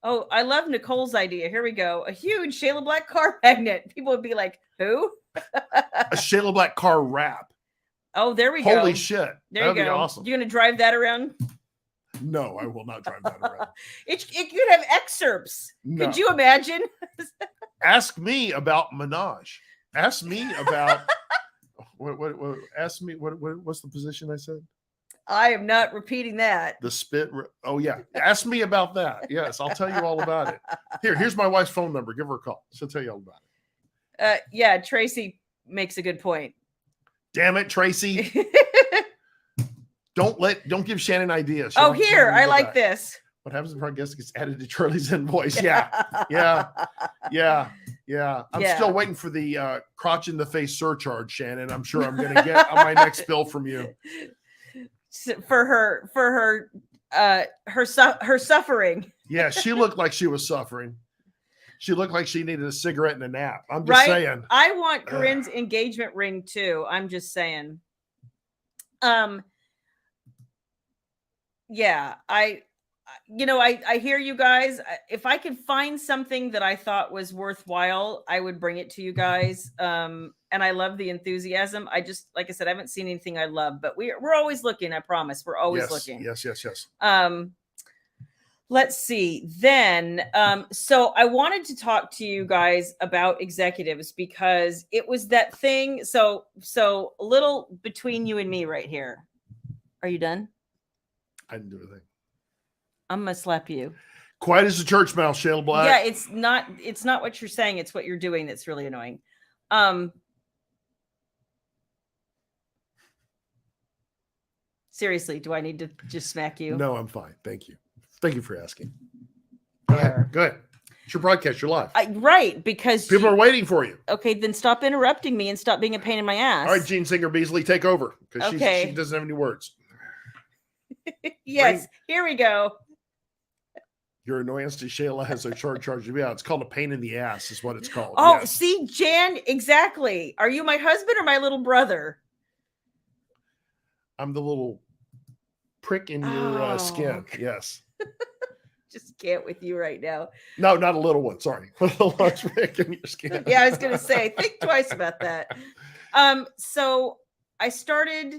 Oh, I love Nicole's idea. Here we go. A huge Shayla Black car magnet. People would be like, who? A Shayla Black car wrap. Oh, there we go. Holy shit. There you go. Be awesome. You're going to drive that around? No, I will not drive that around. It could have excerpts. No. Could you imagine? Ask me about Minaj. Ask me about ask me what's the position I said? I am not repeating that. The spit. Oh yeah. Ask me about that. Yes, I'll tell you all about it. Here's my wife's phone number. Give her a call. She'll tell you all about it. Yeah, Tracy makes a good point. Damn it, Tracy. Don't give Shannon ideas. Oh, here, I like this. What happens if our guest gets added to Charlie's invoice? Yeah. I'm still waiting for the crotch in the face surcharge, Shannon. I'm sure I'm going to get on my next bill from you. For her suffering. Yeah, she looked like she was suffering. She looked like she needed a cigarette and a nap. I'm just saying. I want Corinne's engagement ring too. I'm just saying. Yeah, I hear you guys. If I could find something that I thought was worthwhile, I would bring it to you guys. And I love the enthusiasm. I just, like I said, I haven't seen anything I love, but we're always looking. I promise. We're always looking. Yes. Let's see. Then, so I wanted to talk to you guys about executives because it was that thing. So a little between you and me right here. Are you done? I didn't do anything. I'm gonna slap you. Quiet as a church mouse, Shayla Black. Yeah, it's not what you're saying, it's what you're doing that's really annoying. Seriously, do I need to just smack you? No, I'm fine. Thank you. Thank you for asking. Go ahead. It's your broadcast. You're live. Right, because people are waiting for you. Okay, then stop interrupting me and stop being a pain in my ass. All right, Gene Singer Beasley, take over because she doesn't have any words. Yes, here we go. Your annoyance to Shayla has a short charge. Yeah, it's called a pain in the ass, is what it's called. Oh, yes. See, Jan, exactly. Are you my husband or my little brother? I'm the little prick in your skin. Yes. Just can't with you right now. No, not a little one. Sorry. A large prick in your skin. Yeah, I was going to say, think twice about that. So I started,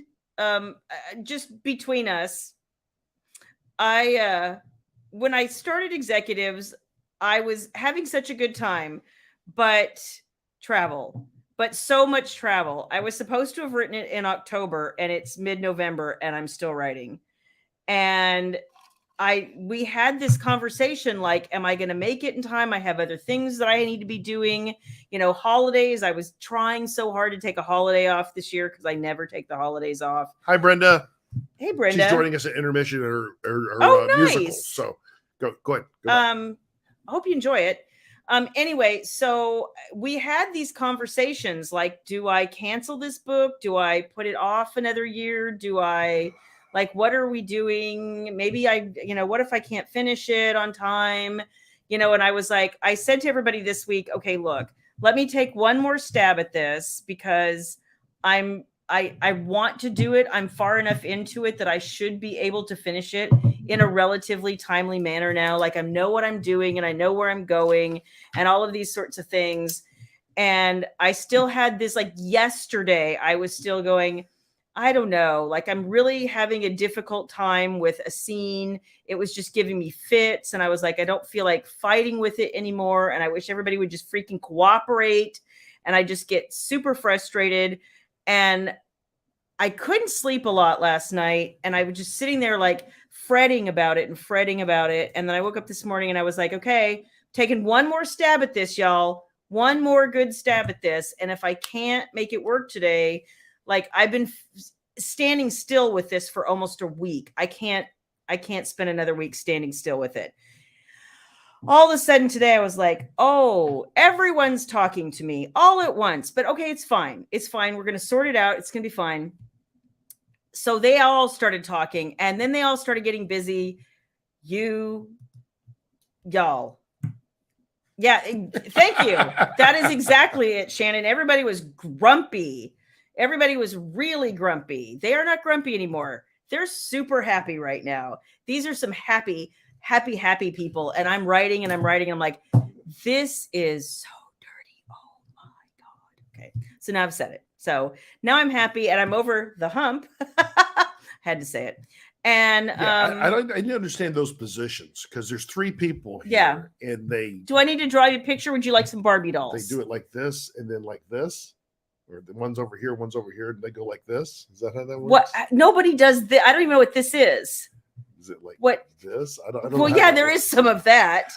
just between us, when I started executives, I was having such a good time, but so much travel. I was supposed to have written it in October and it's mid-November and I'm still writing. And we had this conversation, like, am I going to make it in time? I have other things that I need to be doing, holidays. I was trying so hard to take a holiday off this year because I never take the holidays off. Hi, Brenda. Hey, Brenda. She's joining us at intermission or nice. Musical. So go ahead. I hope you enjoy it. Anyway, so we had these conversations like, do I cancel this book? Do I put it off another year? Do I what are we doing? Maybe what if I can't finish it on time? And I was like, I said to everybody this week, okay, look, let me take one more stab at this because I want to do it. I'm far enough into it that I should be able to finish it, in a relatively timely manner now. Like I know what I'm doing and I know where I'm going and all of these sorts of things. And I still had this, like yesterday, I was still going, I don't know, like I'm really having a difficult time with a scene. It was just giving me fits. And I was like, I don't feel like fighting with it anymore. And I wish everybody would just freaking cooperate. And I just get super frustrated. And I couldn't sleep a lot last night. And I was just sitting there like fretting about it. And then I woke up this morning and I was like, okay, taking one more stab at this, y'all. One more good stab at this. And if I can't make it work today, like I've been standing still with this for almost a week. I can't spend another week standing still with it. All of a sudden today I was like, oh, everyone's talking to me all at once, but okay, it's fine. It's fine. We're going to sort it out. It's going to be fine. So they all started talking and then they all started getting busy. Y'all. Yeah, thank you. That is exactly it, Shannon. Everybody was grumpy. Everybody was really grumpy. They are not grumpy anymore. They're super happy right now. These are some happy people. And I'm writing. I'm like, this is so dirty. Oh my God. Okay. So now I've said it. So now I'm happy and I'm over the hump. Had to say it. And I didn't understand those positions because there's three people here. Yeah. And they do I need to draw you a picture? Would you like some Barbie dolls? They do it like this and then like this. Or the one's over here, and they go like this. Is that how that works? What? Nobody does this. I don't even know what this is. Is it like what this? I don't well, yeah, there is some of that.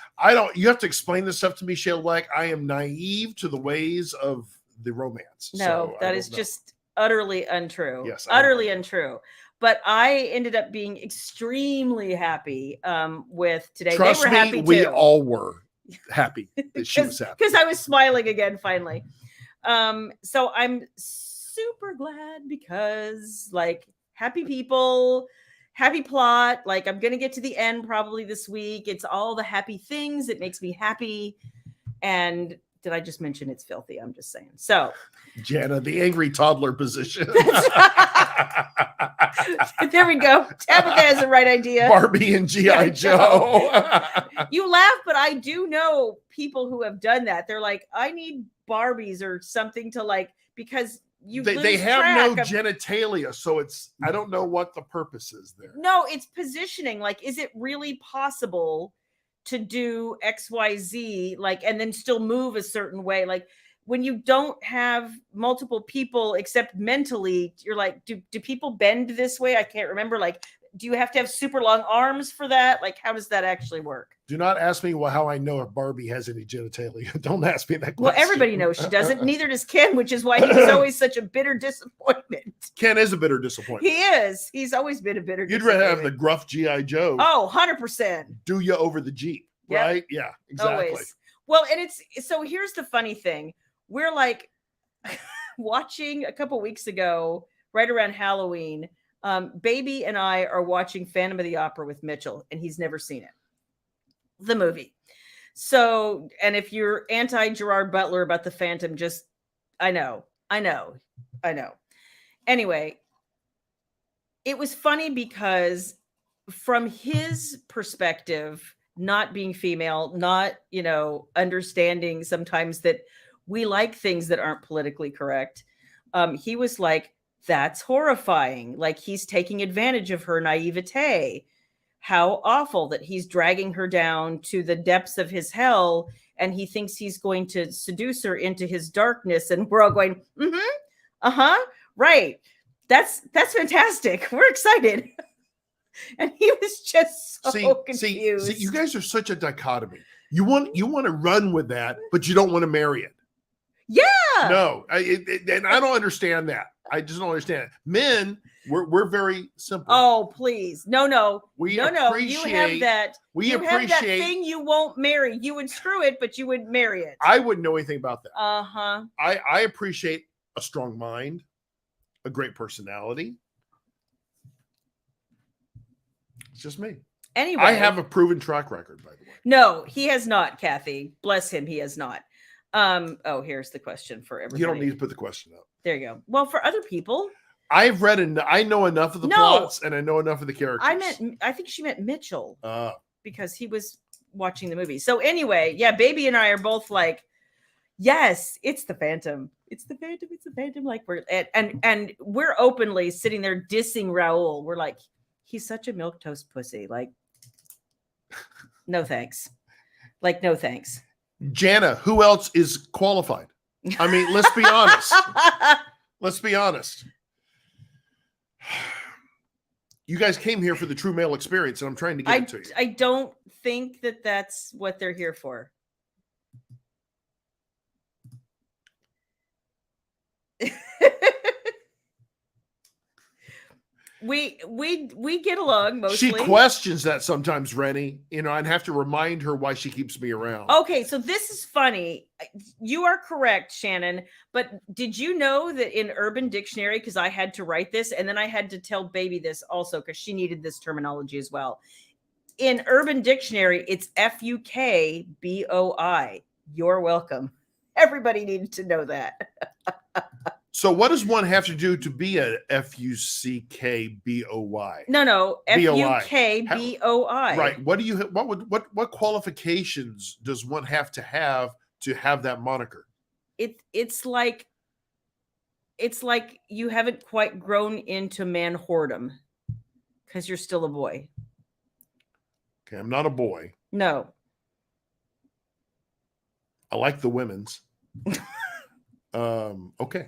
You have to explain this stuff to me, Shayla. Like I am naive to the ways of the romance. No, so that is just utterly untrue. Yes, utterly untrue. But I ended up being extremely happy with today. Trust they were me, happy we too. all were happy that she was happy. Because I was smiling again finally. So I'm super glad because like happy people, happy plot. Like I'm going to get to the end probably this week. It's all the happy things. It makes me happy. And did I just mention it's filthy? I'm just saying. So Jana, the angry toddler position. There we go. Tabitha has the right idea. Barbie and G.I. Joe. You laugh, but I do know people who have done that. They're like, I need Barbies or something to like, because they have no genitalia. So I don't know what the purpose is there. No, it's positioning. Like, is it really possible to do XYZ, like, and then still move a certain way? Like, when you don't have multiple people except mentally, you're like, do people bend this way? I can't remember. Like, do you have to have super long arms for that? Like, how does that actually work? Do not ask me how I know if Barbie has any genitalia. Don't ask me that question. Well, everybody knows she doesn't. Neither does Ken, which is why he's always such a bitter disappointment. Ken is a bitter disappointment. He is. He's always been a bitter disappointment. You'd rather have the gruff G.I. Joe. Oh, 100%. Do you over the Jeep, right? Yeah, exactly. Always. Well, and so here's the funny thing. We're like watching a couple weeks ago, right around Halloween, Baby and I are watching Phantom of the Opera with Mitchell, and he's never seen it. The movie. So, and if you're anti-Gerard Butler about the Phantom, just, I know. Anyway, it was funny because from his perspective, not being female, not, understanding sometimes that we like things that aren't politically correct. He was like, that's horrifying. Like he's taking advantage of her naivete. How awful that he's dragging her down to the depths of his hell. And he thinks he's going to seduce her into his darkness. And we're all going, right. That's fantastic. We're excited. And he was just so confused. See, you guys are such a dichotomy. You want to run with that, but you don't want to marry it. Yeah. No, and I don't understand that. I just don't understand it. Men, we're very simple. Oh, please. No. You have that. You have that thing you won't marry. You would screw it, but you would marry it. I wouldn't know anything about that. Uh-huh. I appreciate a strong mind, a great personality. It's just me. Anyway. I have a proven track record, by the way. No, he has not, Kathy. Bless him, he has not. Here's the question for everybody. You don't need to put the question up. There you go. Well, for other people. I've read and I know enough of the plots, and I know enough of the characters. I think she meant Mitchell because he was watching the movie. So anyway, yeah, baby and I are both like, yes, it's the Phantom. It's the Phantom. It's the Phantom. Like we're and we're openly sitting there dissing Raoul. We're like, he's such a milquetoast pussy. Like, no thanks. Like, no thanks. Jana, who else is qualified? I mean, let's be honest. Let's be honest. You guys came here for the true male experience, and I'm trying to get it to you. I don't think that that's what they're here for. we get along mostly. She questions that sometimes, Rennie, and have to remind her why she keeps me around. Okay, so this is funny. You are correct, Shannon, but did you know that in Urban Dictionary, because I had to write this, and then I had to tell baby this also because she needed this terminology as well. In Urban Dictionary, it's FUKBOI. You're welcome. Everybody needed to know that. So what does one have to do to be a FUCKBOY? No, FUKBOI. Right. What qualifications does one have to have that moniker? It's like you haven't quite grown into man whoredom because you're still a boy. Okay, I'm not a boy. No. I like the women's. Okay.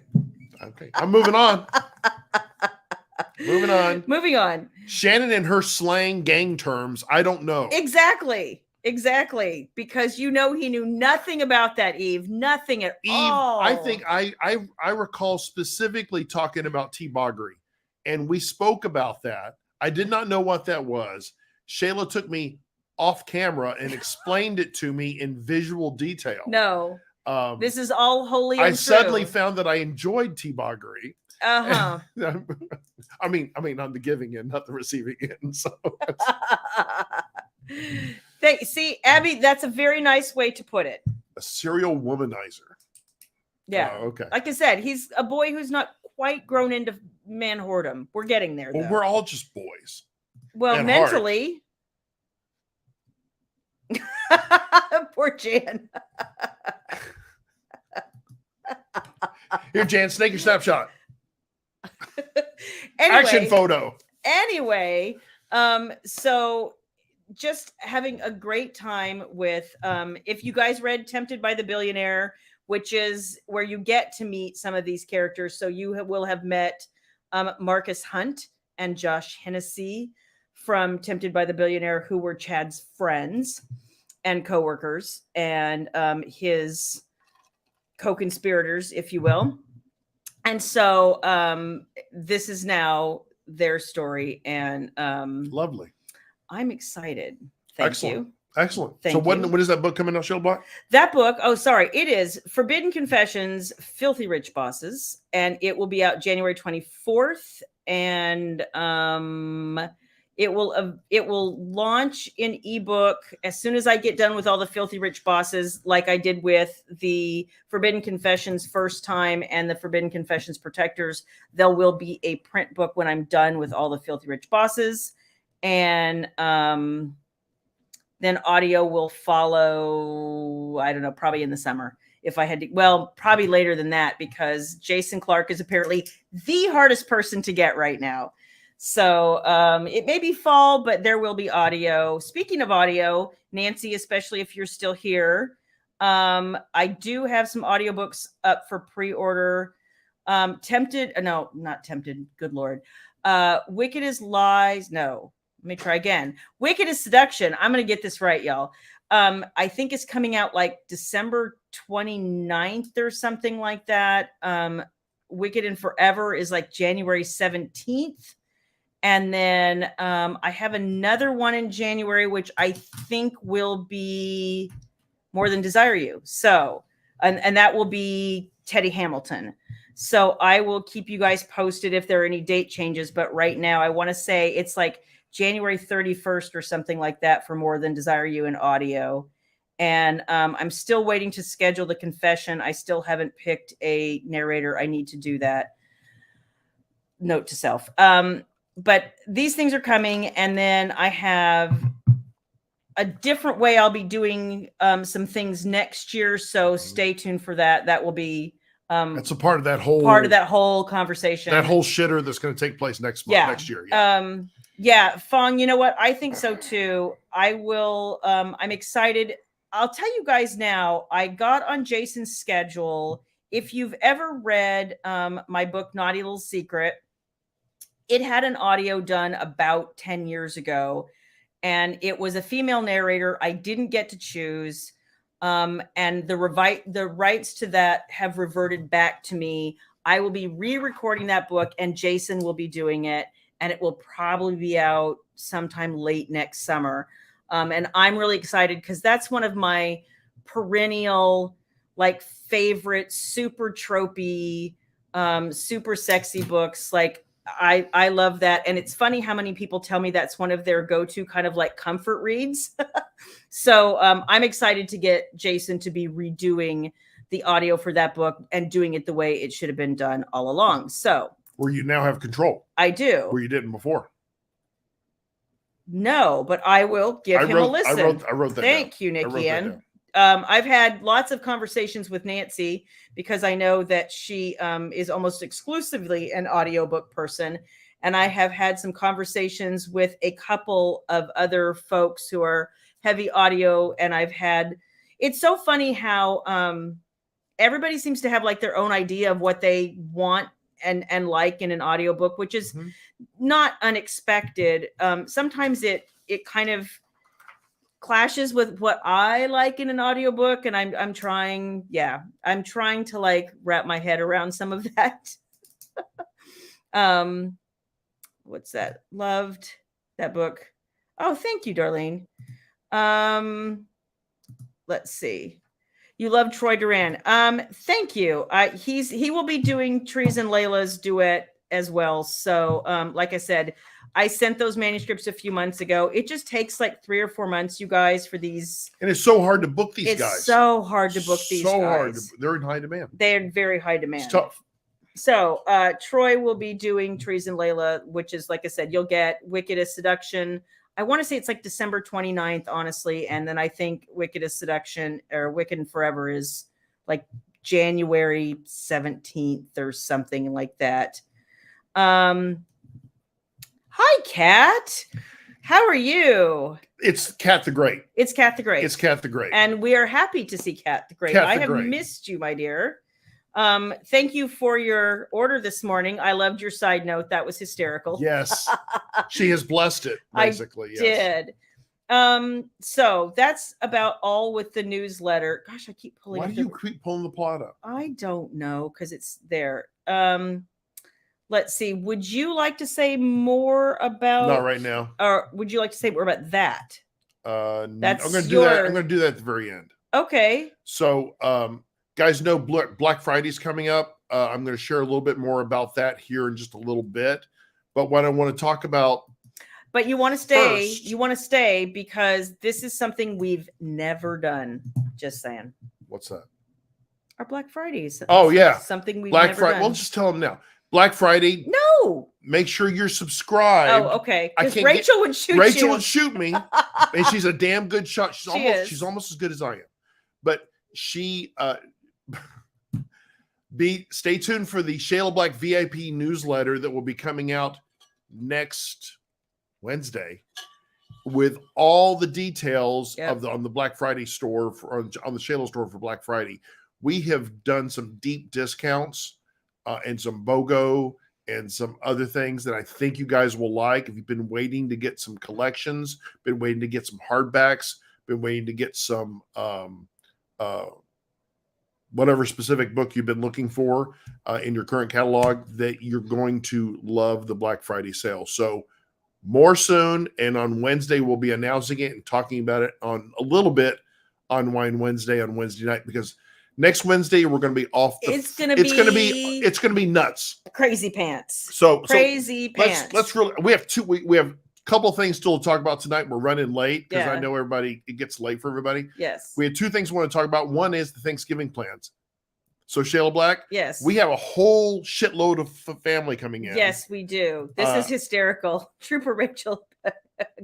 I'm moving on. Moving on. Shannon and her slang gang terms, I don't know. Exactly. Because he knew nothing about that, Eve. Nothing at all. I think I recall specifically talking about T-boggery, and we spoke about that. I did not know what that was. Shayla took me off camera and explained it to me in visual detail. No. This is all wholly untrue. I suddenly found that I enjoyed T-boggery. Uh-huh. I mean, on the giving end, not the receiving end. So see, Abby, that's a very nice way to put it. A serial womanizer. Yeah. Okay. Like I said, he's a boy who's not quite grown into man whoredom. We're getting there, though. Well, we're all just boys. Well, mentally. Poor Jan. Here, Jan, snake your snapshot. Anyway, action photo. Anyway, so just having a great time with, if you guys read Tempted by the Billionaire, which is where you get to meet some of these characters. So you will have met Marcus Hunt and Josh Hennessy from Tempted by the Billionaire, who were Chad's friends and coworkers and his co-conspirators, if you will. And so this is now their story, and lovely. I'm excited. Thank you. Excellent. So when is that book coming out, Shayla Black? That book, it is Forbidden Confessions, Filthy Rich Bosses, and it will be out January 24th, and it will launch in ebook as soon as I get done with all the Filthy Rich Bosses, like I did with the Forbidden Confessions First Time and the Forbidden Confessions Protectors. There will be a print book when I'm done with all the Filthy Rich Bosses, and then audio will follow. I don't know, probably in the summer. If I had to, well, probably later than that, because Jason Clark is apparently the hardest person to get right now. So it may be fall, but there will be audio. Speaking of audio, Nancy, especially if you're still here, I do have some audiobooks up for pre-order. Not Tempted. Good Lord. Wicked as Lies. No, let me try again. Wicked as Seduction. I'm going to get this right, y'all. I think it's coming out like December 29th or something like that. Wicked and Forever is like January 17th. And then I have another one in January, which I think will be More Than Desire You. So, and that will be Teddy Hamilton. So I will keep you guys posted if there are any date changes. But right now, I want to say it's like January 31st or something like that for More Than Desire You in audio. And I'm still waiting to schedule the confession. I still haven't picked a narrator. I need to do that. note to self. But these things are coming, and then I have a different way I'll be doing some things next year. So stay tuned for that. That will be that's a part of that whole conversation. That whole shitter that's going to take place next year. Yeah. Fong, you know what? I think so too. I will. I'm excited. I'll tell you guys now. I got on Jason's schedule. If you've ever read my book, Naughty Little Secret, it had an audio done about 10 years ago. And it was a female narrator. I didn't get to choose. And the rights to that have reverted back to me. I will be re-recording that book, and Jason will be doing it. And it will probably be out sometime late next summer. And I'm really excited because that's one of my perennial, like, favorite, super tropey, super sexy books. Like, I love that. And it's funny how many people tell me that's one of their go-to kind of like comfort reads. So I'm excited to get Jason to be redoing the audio for that book and doing it the way it should have been done all along. So where you now have control. I do. Where you didn't before. No, but I will give him a listen. I wrote that Thank you, Nikki Ann. I've had lots of conversations with Nancy because I know that she is almost exclusively an audiobook person. And I have had some conversations with a couple of other folks who are heavy audio. And it's so funny how everybody seems to have like their own idea of what they want and like in an audiobook, which is not unexpected. Sometimes it kind of clashes with what I like in an audiobook, and I'm trying to like wrap my head around some of that. What's that? Loved that book. Oh, thank you, Darlene. Let's see. You love Troy Duran. Thank you. He will be doing Trees and Layla's duet as well. So, like I said, I sent those manuscripts a few months ago. It just takes like 3 or 4 months, you guys, for these. And it's so hard to book these guys. It's so hard to book these guys. So hard. They're in high demand. They're very high demand. It's tough. So Troy will be doing Trees and Layla, which is, like I said, you'll get Wicked as Seduction. I want to say it's like December 29th, honestly. And then I think Wicked as Seduction or Wicked and Forever is like January 17th or something like that. Hi, Kat. How are you? It's Kat the Great. It's Kat the Great. It's Kat the Great. And we are happy to see Kat the Great. I have missed you, my dear. Thank you for your order this morning. I loved your side note. That was hysterical. Yes. She has blessed it, basically. I did. So that's about all with the newsletter. Gosh, I keep pulling. Why do you keep pulling the plot up? I don't know, because it's there. Let's see. Would you like to say more about? Not right now. Or would you like to say more about that? That's I'm going to do that. I'm going to do that at the very end. Okay. So, guys know Black Friday's coming up. I'm going to share a little bit more about that here in just a little bit. But what I want to talk about. But you want to stay. You want to stay because this is something we've never done. Just saying. What's that? Our Black Fridays. Oh, yeah. Something we've never done. Well, just tell them now. Black Friday. No. Make sure you're subscribed. Oh, okay. Because Rachel would shoot you. Rachel would shoot me. And she's a damn good shot. She's almost as good as I am. But she stay tuned for the Shayla Black VIP newsletter that will be coming out next Wednesday with all the details on the Black Friday store on the Shayla store for Black Friday. We have done some deep discounts and some BOGO and some other things that I think you guys will like. If you've been waiting to get some collections, been waiting to get some hardbacks, been waiting to get some whatever specific book you've been looking for in your current catalog, that you're going to love the Black Friday sale. So more soon, and on Wednesday we'll be announcing it and talking about it on a little bit on Wine Wednesday on Wednesday night, because next Wednesday we're going to be off. It's going to be nuts. Crazy pants. So crazy pants. Let's really. We have a couple things still to talk about tonight. We're running late because I know it gets late for everybody. Yes. We had 2 things we want to talk about. One is the Thanksgiving plans. So Shayla Black, yes, we have a whole shitload of family coming in. Yes, we do. This is hysterical. Trooper Rachel,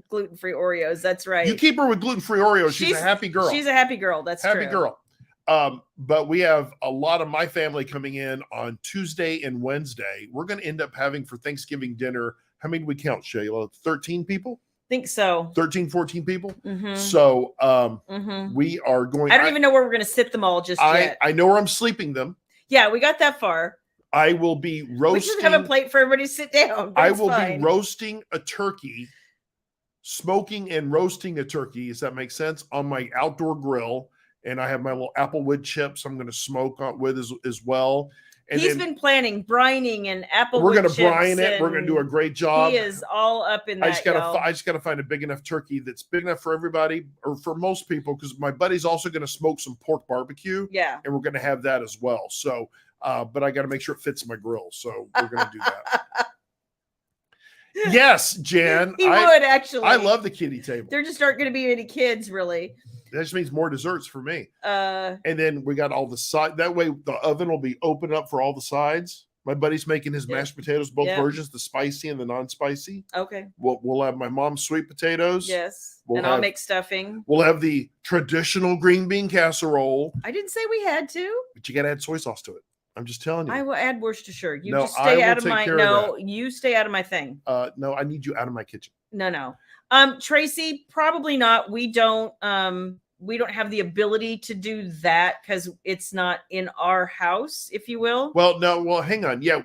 gluten-free Oreos. That's right. You keep her with gluten-free Oreos. She's a happy girl. She's a happy girl. That's happy true. girl. But we have a lot of my family coming in on Tuesday and Wednesday. We're going to end up having for Thanksgiving dinner. How many do we count, Shayla? 13 people? Think so. 13, 14 people. Mm-hmm. So we are going. I don't even know where we're going to sit them all just yet. I know where I'm sleeping them. Yeah, we got that far. I will be roasting. We just have a plate for everybody to sit down. I will be roasting a turkey, smoking and roasting a turkey. Does that make sense? On my outdoor grill. And I have my little applewood chips I'm going to smoke on with as well. And he's been planning brining and applewood. We're going to brine it. We're going to do a great job. He is all up in that. I just got to find a big enough turkey that's big enough for everybody or for most people, because my buddy's also going to smoke some pork barbecue. Yeah, and we're going to have that as well. So, but I got to make sure it fits my grill. So we're going to do that. Yes, Jan. He would actually. I love the kiddie table. There just aren't going to be any kids, really. That just means more desserts for me. And then we got all the side. That way, the oven will be open up for all the sides. My buddy's making his mashed potatoes, both versions, the spicy and the non-spicy. Okay. We'll have my mom's sweet potatoes. Yes. I'll make stuffing. We'll have the traditional green bean casserole. I didn't say we had to. But you got to add soy sauce to it. I'm just telling you. I will add Worcestershire. You just stay out of my. No, you stay out of my thing. No, I need you out of my kitchen. No. Tracy, probably not. We don't have the ability to do that because it's not in our house, if you will. Well, hang on. Yeah,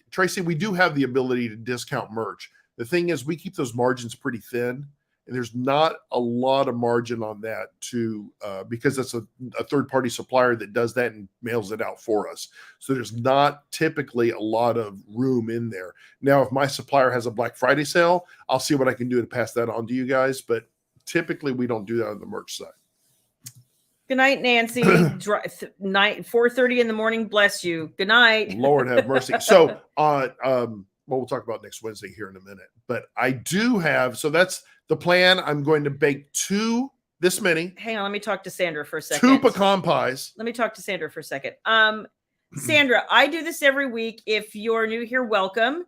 Tracy, we do have the ability to discount merch. The thing is, we keep those margins pretty thin, and there's not a lot of margin on that because it's a third-party supplier that does that and mails it out for us. So there's not typically a lot of room in there. Now, if my supplier has a Black Friday sale, I'll see what I can do to pass that on to you guys, but typically we don't do that on the merch side. Good night, Nancy. 4:30 in the morning. Bless you. Good night. Lord have mercy. So we'll talk about next Wednesday here in a minute. But I do have, so that's the plan. I'm going to bake this many. Hang on, let me talk to Sandra for a second. 2 pecan pies. Let me talk to Sandra for a second. Sandra, I do this every week. If you're new here, welcome.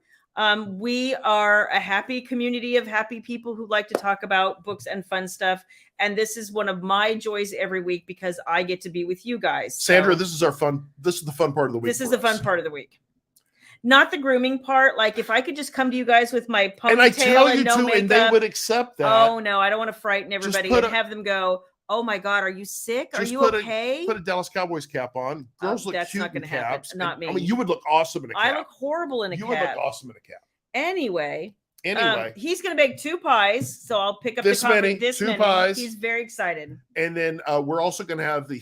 We are a happy community of happy people who like to talk about books and fun stuff. And this is one of my joys every week because I get to be with you guys. Sandra, this is the fun part of the week. This is the fun part of the week. Not the grooming part. Like if I could just come to you guys with my ponytail and I tell you no to, makeup, and they would accept that. Oh no, I don't want to frighten everybody and have them go, oh my God, are you sick? Are you okay? Put a Dallas Cowboys cap on. Girls look that's cute not going to happen. Happen. Not me. I mean, you would look awesome in a cap. I look horrible in a cap. You would look awesome in a cap. Anyway, he's going to bake 2 pies, so I'll pick up this many. Pies. He's very excited. And then we're also going to have the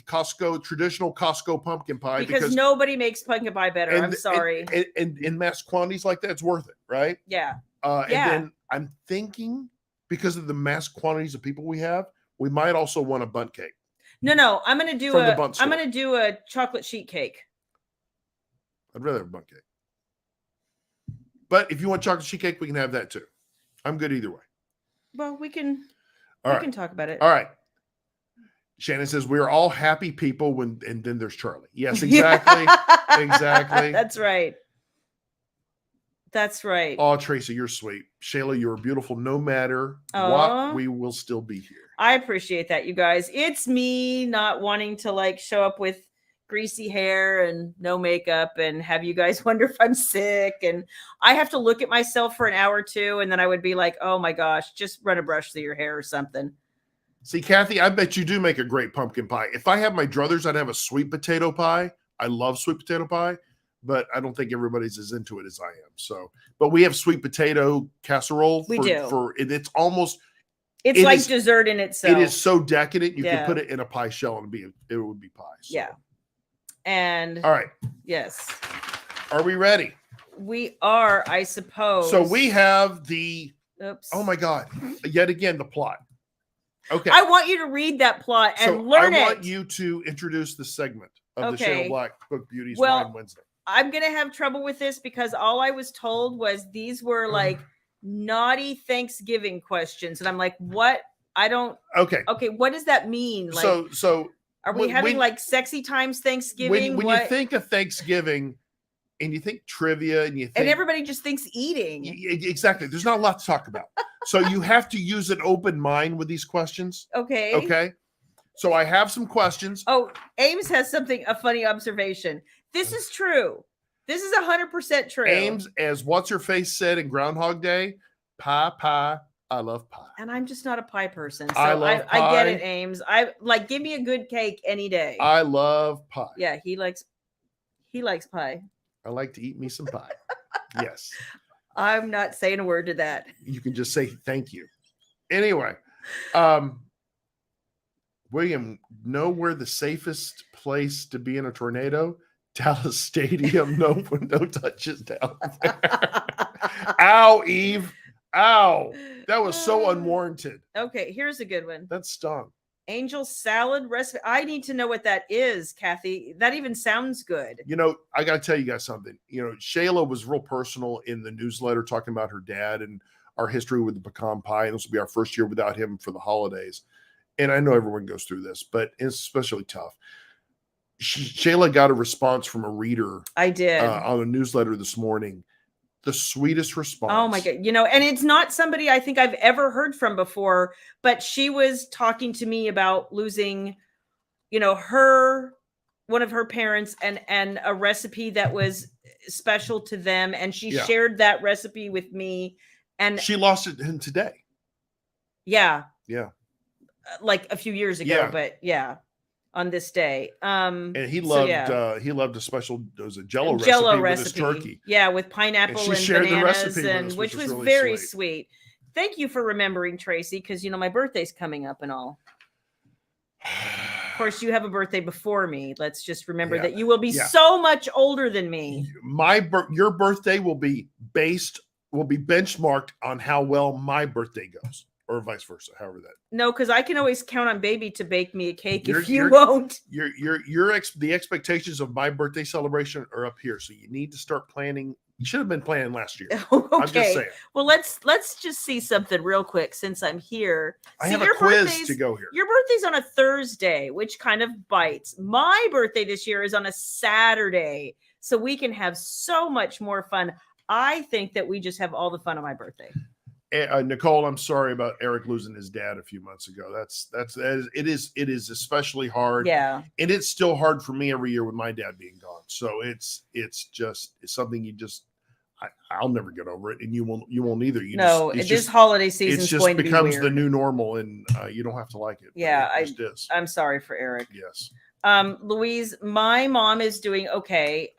traditional Costco pumpkin pie because nobody makes pumpkin pie better. I'm sorry. And in mass quantities like that, it's worth it, right? Yeah. And then I'm thinking because of the mass quantities of people we have, we might also want a bundt cake. No. I'm going to do a chocolate sheet cake. I'd rather have a bundt cake. But if you want chocolate sheet cake, we can have that too. I'm good either way. Well, we can talk about it. All right. Shannon says we're all happy people and then there's Charlie. Yes, exactly. Exactly. That's right. Oh, Tracy, you're sweet. Shayla, you're beautiful. No matter what, we will still be here. I appreciate that, you guys. It's me not wanting to show up with greasy hair and no makeup and have you guys wonder if I'm sick. And I have to look at myself for an hour or two. And then I would be like, oh my gosh, just run a brush through your hair or something. See, Kathy, I bet you do make a great pumpkin pie. If I have my druthers, I'd have a sweet potato pie. I love sweet potato pie, but I don't think everybody's as into it as I am. So, but we have sweet potato casserole. It's almost, it's like dessert in itself. It is so decadent. You can put it in a pie shell and it would be pie. So. Yeah. And all right. Yes. Are we ready? We are, I suppose. So we have oh my God, yet again, the plot. Okay. I want you to read that plot and learn it. I want you to introduce the segment of the Shayla Black Book Beauties Wine Wednesday. I'm going to have trouble with this because all I was told was these were like naughty Thanksgiving questions. And I'm like, what? I don't. Okay. Okay. What does that mean? So Are we having like sexy times Thanksgiving? When you think of Thanksgiving and you think trivia and you think. And everybody just thinks eating. Exactly. There's not a lot to talk about. So you have to use an open mind with these questions. Okay. Okay. So I have some questions. Oh, Ames has a funny observation. This is true. This is 100% true. Ames, as What's-Her-Face said in Groundhog Day, pie. I love pie. And I'm just not a pie person. So I love pie. I get it, Ames. Give me a good cake any day. I love pie. Yeah, he likes pie. I like to eat me some pie. Yes. I'm not saying a word to that. You can just say thank you. Anyway, William, know where the safest place to be in a tornado? Dallas Stadium. No touches down there. Ow, Eve. Ow. That was so unwarranted. Okay, here's a good one. That stung. Angel salad recipe. I need to know what that is, Kathy. That even sounds good. I got to tell you guys something. Shayla was real personal in the newsletter talking about her dad and our history with the pecan pie. And this will be our first year without him for the holidays. And I know everyone goes through this, but it's especially tough. Shayla got a response from a reader. I did. On a newsletter this morning. The sweetest response. Oh my God. And it's not somebody I think I've ever heard from before, but she was talking to me about losing, one of her parents and a recipe that was special to them. And she shared that recipe with me. And she lost it today. Yeah. Yeah. Like a few years ago, but yeah. On this day, and he loved a special Jello recipe with his turkey. Yeah, with pineapple and shared bananas, the recipe which was really very sweet. Thank you for remembering, Tracy, because my birthday's coming up and all. Of course, you have a birthday before me. Let's just remember that you will be so much older than me. Your birthday will be benchmarked on how well my birthday goes. Or vice versa, however that. No, because I can always count on baby to bake me a cake if you won't. The expectations of my birthday celebration are up here, so you need to start planning. You should have been planning last year. Okay. I'm just saying. Well, let's just see something real quick since I'm here. I have a quiz to go here. Your birthday's on a Thursday, which kind of bites. My birthday this year is on a Saturday, so we can have so much more fun. I think that we just have all the fun on my birthday. Nicole, I'm sorry about Eric losing his dad a few months ago. It is especially hard. Yeah. And it's still hard for me every year with my dad being gone. So it's something I'll never get over it. And you won't either. This holiday season is going to be weird. It becomes the new normal and you don't have to like it. Yeah. It just is. I'm sorry for Eric. Yes. Louise, my mom is doing okay.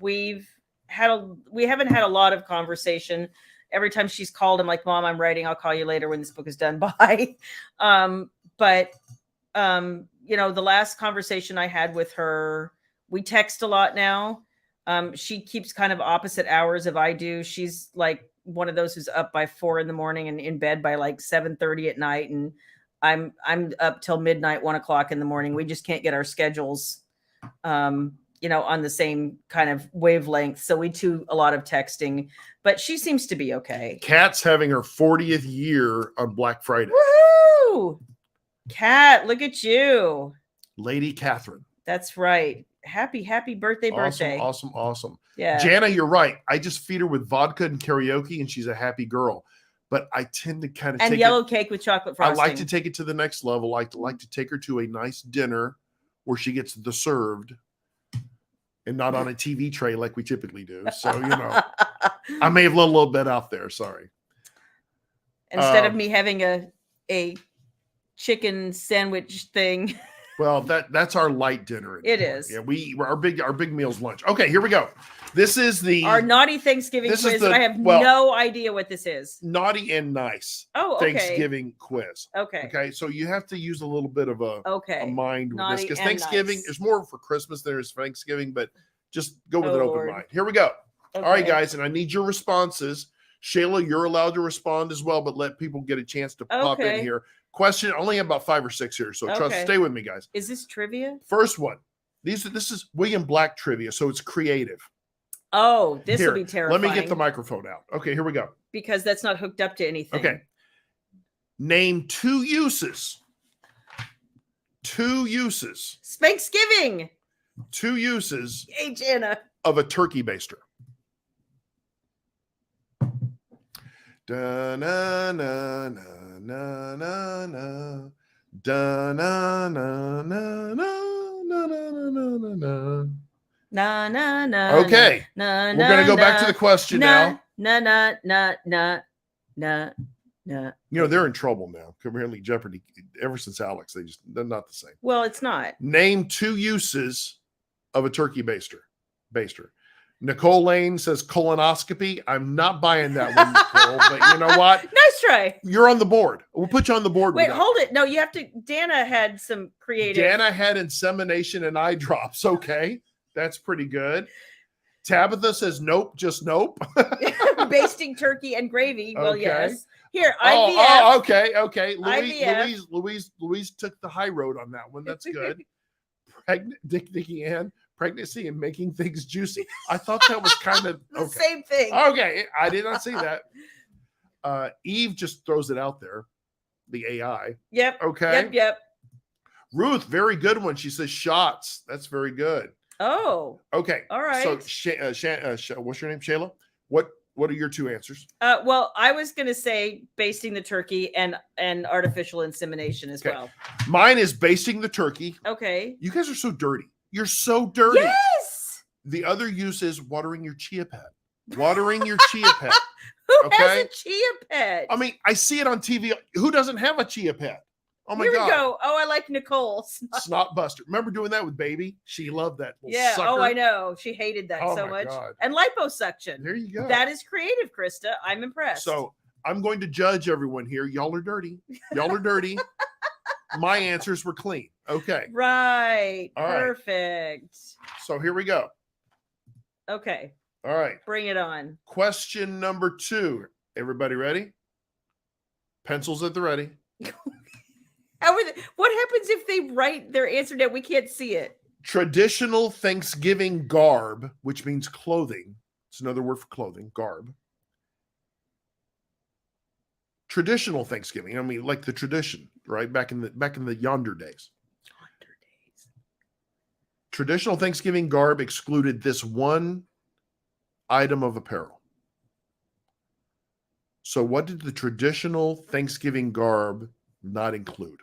We haven't had a lot of conversation. Every time she's called, I'm like, Mom, I'm writing. I'll call you later when this book is done. Bye. The last conversation I had with her, we text a lot now. She keeps kind of opposite hours of I do. She's like one of those who's up by 4 a.m. and in bed by like 7:30 at night. And I'm up till midnight, 1 o'clock in the morning. We just can't get our schedules, on the same kind of wavelength. So we do a lot of texting, but she seems to be okay. Kat's having her 40th year on Black Friday. Woohoo! Kat, look at you. Lady Catherine. That's right. Happy birthday. Awesome. Yeah. Jana, you're right. I just feed her with vodka and karaoke and she's a happy girl. But I tend to kind of take yellow cake with chocolate frosting. I like to take it to the next level. I like to take her to a nice dinner where she gets the served and not on a TV tray like we typically do. So, I may have let a little bit out there. Sorry. Instead of me having a chicken sandwich thing. Well, that's our light dinner. It is. Yeah, our big meal's lunch. Okay, here we go. This is our naughty Thanksgiving quiz. I have no idea what this is. Naughty and nice. Oh, okay. Thanksgiving quiz. Okay. Okay. So you have to use a little bit of a mind with this because Thanksgiving is more for Christmas than is Thanksgiving, but just go with an open mind. Here we go. Okay. All right, guys, and I need your responses. Shayla, you're allowed to respond as well, but let people get a chance to pop in here. Question, only about 5 or 6 here, so stay with me, guys. Is this trivia? First one. This is William Black trivia, so it's creative. Oh, this will be terrifying. Let me get the microphone out. Okay, here we go. Because that's not hooked up to anything. Okay. Name 2 uses 2 uses. Thanksgiving. 2 uses. Hey, Jana. Of a turkey baster. Da na na na na na na. Da na na na na na na na na. Na na na. Okay. Na, we're gonna go back to the question now. Na na na na na na. You know, they're in trouble now. Apparently, Jeopardy, ever since Alex, they're not the same. Well, it's not. Name 2 uses of a turkey baster. Nicole Lane says colonoscopy. I'm not buying that one, Nicole, but you know what? Nice try. You're on the board. We'll put you on the board. Wait, hold it. No, you have to. Dana had some creative. Dana had insemination and eye drops. Okay. That's pretty good. Tabitha says nope, just nope. Basting turkey and gravy. Well, okay. Yes. Here, IVF. Oh, okay. Louise took the high road on that one. That's good. Dickie Ann, pregnancy and making things juicy. I thought that was kind of the same thing. Okay, I did not see that. Eve just throws it out there. The AI. Yep. Okay. Yep. Ruth, very good one. She says shots. That's very good. Oh. Okay. All right. So, what's your name, Shayla? What are your 2 answers? Well, I was going to say basting the turkey and artificial insemination as well. Mine is basting the turkey. Okay. You guys are so dirty. You're so dirty. Yes. The other use is watering your chia pet. Watering your chia pet. Who has a chia pet? I mean, I see it on TV. Who doesn't have a chia pet? Oh my God. Here we go. Oh, I like Nicole. Snot buster. Remember doing that with Baby? She loved that. Yeah. Sucker. Oh, I know. She hated that so much. God. And liposuction. There you go. That is creative, Krista. I'm impressed. So I'm going to judge everyone here. Y'all are dirty. Y'all are dirty. My answers were clean. Okay. Right. All Perfect. Right. So here we go. Okay. All right. Bring it on. Question number 2. Everybody ready? Pencils at the ready. What happens if they write their answer down? We can't see it. Traditional Thanksgiving garb, which means clothing. It's another word for clothing, garb. Traditional Thanksgiving. I mean, like the tradition, right? Back in the yonder days. Traditional Thanksgiving garb excluded this one item of apparel. So what did the traditional Thanksgiving garb not include?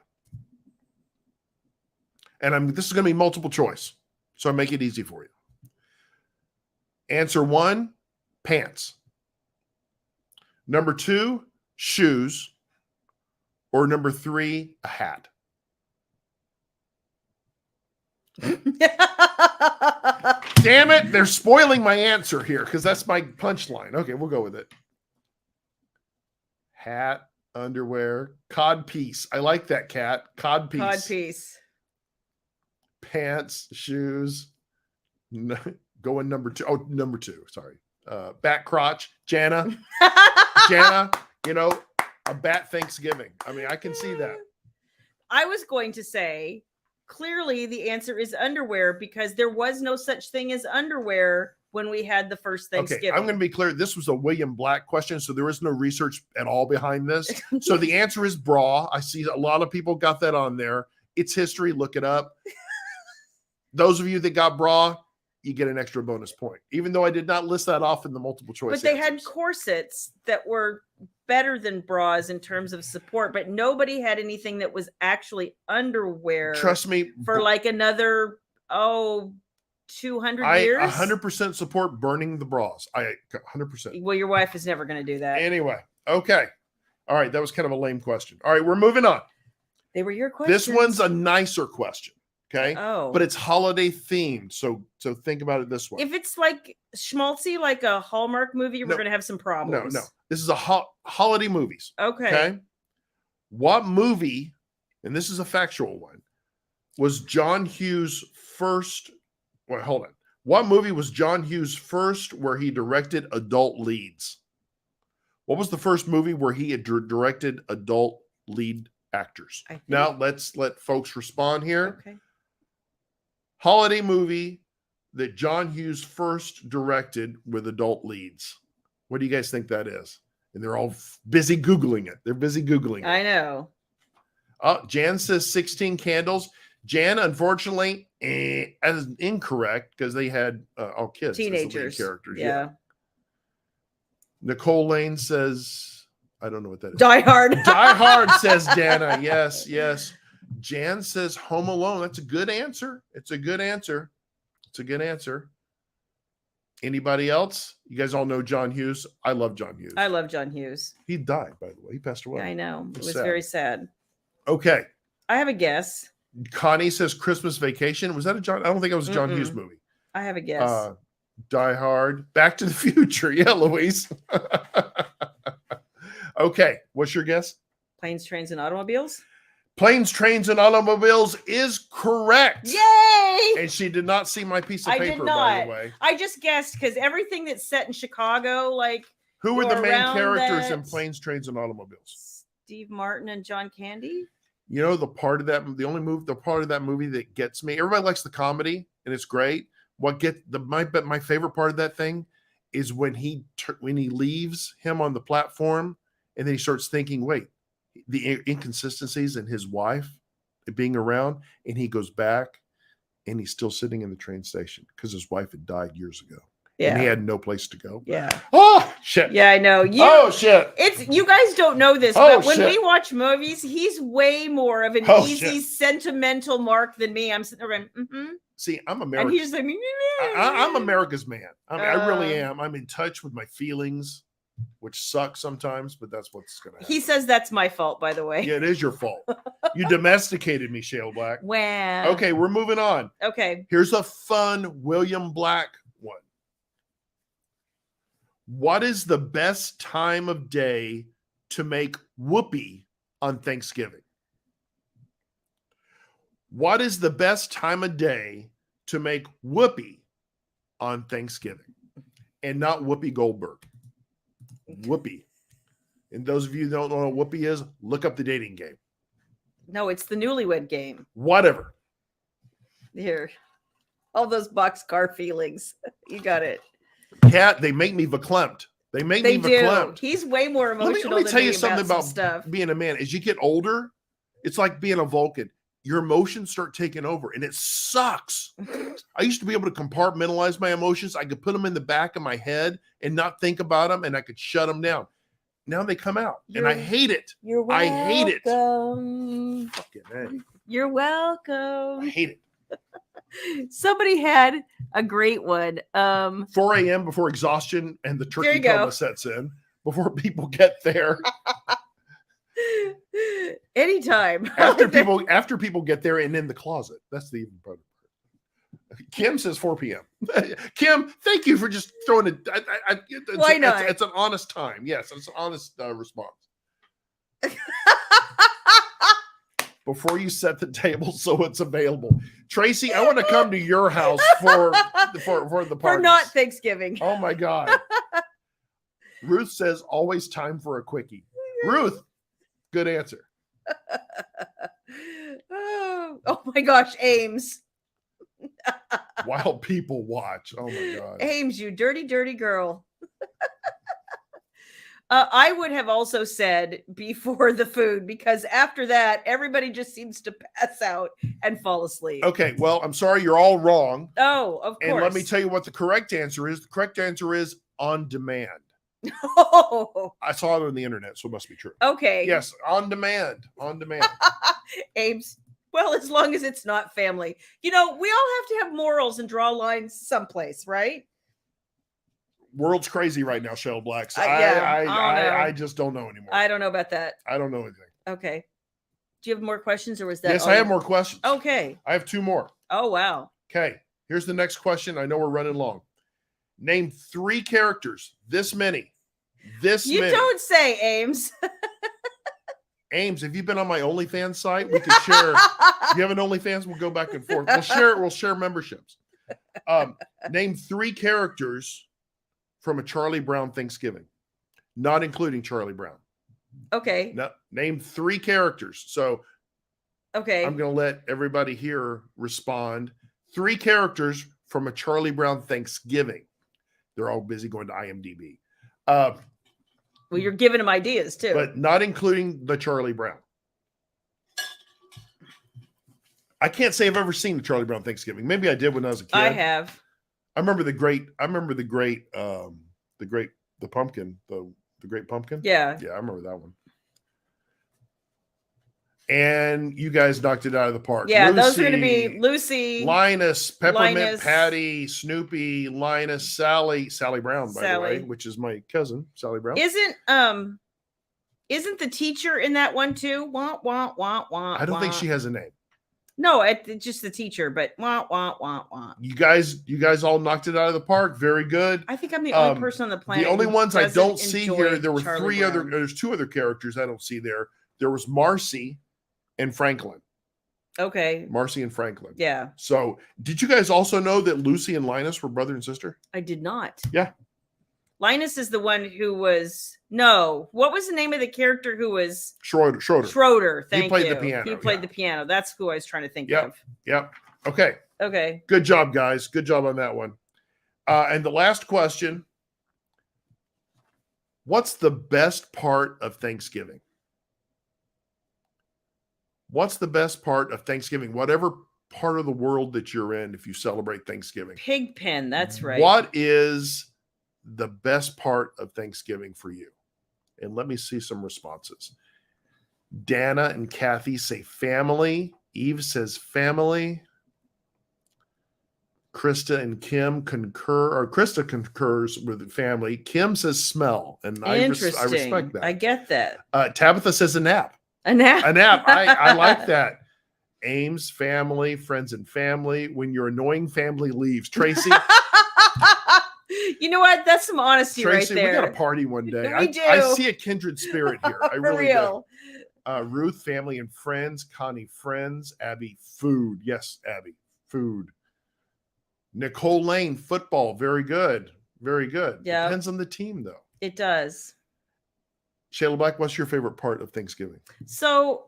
And this is going to be multiple choice, so I make it easy for you. Answer 1, pants. Number 2, shoes. Or number 3, a hat. Damn it, they're spoiling my answer here because that's my punchline. Okay, we'll go with it. Hat, underwear, codpiece. I like that, Cat. Codpiece. Codpiece. Pants, shoes. Going number 2. Oh, number 2. Sorry. Bat crotch. Jana, a bat Thanksgiving. I mean, I can see that. I was going to say, clearly the answer is underwear because there was no such thing as underwear when we had the first Thanksgiving. Okay, I'm going to be clear. This was a William Black question, so there is no research at all behind this. So the answer is bra. I see a lot of people got that on there. It's history. Look it up. Those of you that got bra, you get an extra bonus point, even though I did not list that off in the multiple choice. But they had corsets that were better than bras in terms of support, but nobody had anything that was actually underwear. Trust me. For like another, 200 years? I 100% support burning the bras. I 100%. Well, your wife is never going to do that. Anyway, okay. All right, that was kind of a lame question. All right, we're moving on. They were your questions. This one's a nicer question. Okay. Oh. But it's holiday themed. So think about it this way. If it's like schmaltzy, like a Hallmark movie, we're going to have some problems. No. This is a holiday movies. Okay. What movie, and this is a factual one, was John Hughes' first? Wait, hold on. What movie was John Hughes' first where he directed adult leads? What was the first movie where he had directed adult lead actors? Now let's let folks respond here. Okay. Holiday movie that John Hughes first directed with adult leads. What do you guys think that is? And they're all busy Googling it. They're busy Googling it. I know. Jan says 16 Candles. Jan, unfortunately, as incorrect because they had all kids, teenagers, as the lead characters. Yeah. Nicole Lane says, I don't know what that is. Die Hard. Die Hard, says Jana. Yes, yes. Jan says Home Alone. That's a good answer. It's a good answer. It's a good answer. Anybody else? You guys all know John Hughes. I love John Hughes. I love John Hughes. He died, by the way. He passed away. I know. It was sad. very sad. Okay. I have a guess. Connie says Christmas Vacation. Was that a John? I don't think it was a John Hughes movie. I have a guess. Die Hard. Back to the Future. Yeah, Louise. Okay. What's your guess? Planes, Trains, and Automobiles. Planes, Trains, and Automobiles is correct. Yay! And she did not see my piece of I paper, did not. by the way. I just guessed because everything that's set in Chicago, like who were the main characters in that... Planes, Trains, and Automobiles? Steve Martin and John Candy. You know, the part of that movie that gets me. Everybody likes the comedy, and it's great. My favorite part of that thing is when he leaves him on the platform, and then he starts thinking, wait, the inconsistencies in his wife being around, and he goes back and he's still sitting in the train station because his wife had died years ago. Yeah. And he had no place to go. Yeah. Oh shit. Yeah, I know. Oh shit. It's you guys don't know this, but when we watch movies, he's way more of an easy, sentimental Mark than me. I'm sitting there going, See, I'm American. And he's just like, I'm America's man. I really am. I'm in touch with my feelings, which sucks sometimes, but that's what's going to happen. He says that's my fault, by the way. Yeah, it is your fault. You domesticated me, Shayla Black. Wow. Okay, we're moving on. Okay. Here's a fun William Black one. What is the best time of day to make whoopee on Thanksgiving? What is the best time of day to make whoopee on Thanksgiving? And not Whoopi Goldberg. Whoopi. And those of you who don't know what Whoopi is, look up the dating game. No, it's the Newlywed Game. Whatever. Here. All those boxcar feelings. You got it. Cat, they make me verklempt. They make me verklempt. He's way more emotional. Let me tell you something about stuff. Being a man. As you get older, it's like being a Vulcan. Your emotions start taking over, and it sucks. I used to be able to compartmentalize my emotions. I could put them in the back of my head and not think about them, and I could shut them down. Now they come out, and I hate it. You're welcome. I hate it. Fucking A. You're welcome. I hate it. Somebody had a great one. 4 a.m. before exhaustion and the turkey coma sets in. Before people get there. Anytime. After people get there and in the closet. That's the even better part. Kim says 4 p.m. Kim, thank you for just throwing it. Why not? It's an honest time. Yes, it's an honest response. Before you set the table so it's available. Tracy, I want to come to your house for the party. For not Thanksgiving. Oh my God. Ruth says always time for a quickie. Ruth, good answer. Oh my gosh, Ames. While people watch. Oh my God. Ames, you dirty, dirty girl. I would have also said before the food, because after that, everybody just seems to pass out and fall asleep. Okay, well, I'm sorry, you're all wrong. Oh, of course. And let me tell you what the correct answer is. The correct answer is on demand. Oh. I saw it on the internet, so it must be true. Okay. Yes, on demand. On demand. Ames, well, as long as it's not family. You know, we all have to have morals and draw lines someplace, right? World's crazy right now, Shayla Black. So I just don't know anymore. I don't know about that. I don't know anything. Okay. Do you have more questions, or was that? Yes, I have more questions. Okay. I have 2 more. Oh, wow. Okay. Here's the next question. I know we're running long. Name 3 characters. This many. You don't say, Ames. Ames, have you been on my OnlyFans site? We can share. If you have an OnlyFans, we'll go back and forth. We'll share memberships. Name 3 characters from a Charlie Brown Thanksgiving, not including Charlie Brown. Okay. No, name 3 characters. So, okay, I'm going to let everybody here respond. 3 characters from a Charlie Brown Thanksgiving. They're all busy going to IMDb. Well, you're giving them ideas too, but not including the Charlie Brown. I can't say I've ever seen the Charlie Brown Thanksgiving. Maybe I did when I was a kid. I have. I remember the great pumpkin, the great pumpkin. Yeah. Yeah, I remember that one. And you guys knocked it out of the park. Yeah, those are going to be Lucy, Linus, Peppermint Patty, Snoopy, Linus, Sally Brown, by the way, which is my cousin, Sally Brown. Isn't the teacher in that one too? Wah, wah, wah, wah, I don't think she has a name. No, it's just the teacher, but wah, wah, wah, wah. You guys all knocked it out of the park. Very good. I think I'm the only person on the planet. The only ones I don't see here, there's two other characters I don't see there. There was Marcy and Franklin. Okay. Marcy and Franklin. Yeah. So did you guys also know that Lucy and Linus were brother and sister? I did not. Yeah. Linus is the one who was what was the name of the character who was Schroeder. Thank you. He played the piano. He played the piano. That's who I was trying to think of. Yep. Okay. Good job, guys. Good job on that one. And the last question. What's the best part of Thanksgiving? What's the best part of Thanksgiving? Whatever part of the world that you're in, if you celebrate Thanksgiving. Pigpen, that's right. What is the best part of Thanksgiving for you? And let me see some responses. Dana and Kathy say family. Eve says family. Krista and Kim concur, or Krista concurs with family. Kim says smell, and I respect that. I get that. Tabitha says a nap. A nap. I like that. Ames, family, friends and family. When your annoying family leaves. Tracy. You know what? That's some honesty, Tracy, right there. We got to party one day. We do. I see a kindred spirit here. I really do. Ruth, family and friends. Connie, friends. Abby, food. Yes, Abby, food. Nicole Lane, football. Very good. Very good. Yeah. Depends on the team, though. It does. Shayla Black, what's your favorite part of Thanksgiving? So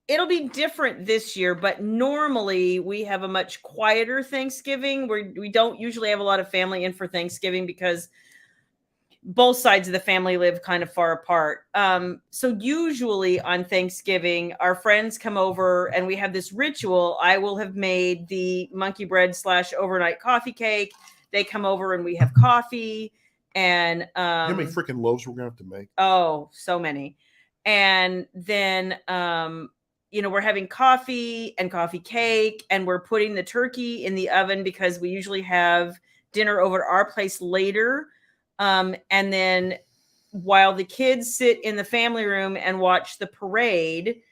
it'll be different this year, but normally we have a much quieter Thanksgiving where we don't usually have a lot of family in for Thanksgiving because both sides of the family live kind of far apart. So usually on Thanksgiving, our friends come over and we have this ritual. I will have made the monkey bread / overnight coffee cake. They come over and we have coffee. And how many freaking loaves we're gonna have to make? Oh, so many. And then we're having coffee and coffee cake, and we're putting the turkey in the oven because we usually have dinner over at our place later. And then while the kids sit in the family room and watch the parade,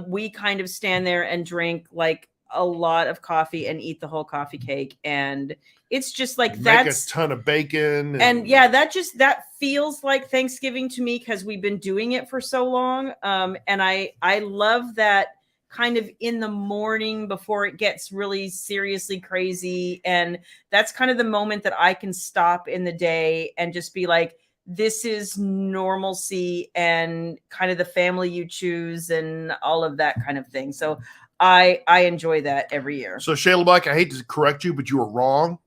we kind of stand there and drink like a lot of coffee and eat the whole coffee cake. And it's just like that's a ton of bacon. And yeah, that feels like Thanksgiving to me because we've been doing it for so long. And I love that kind of in the morning before it gets really seriously crazy. And that's kind of the moment that I can stop in the day and just be like, this is normalcy and kind of the family you choose and all of that kind of thing. So I enjoy that every year. So Shayla Black, I hate to correct you, but you were wrong.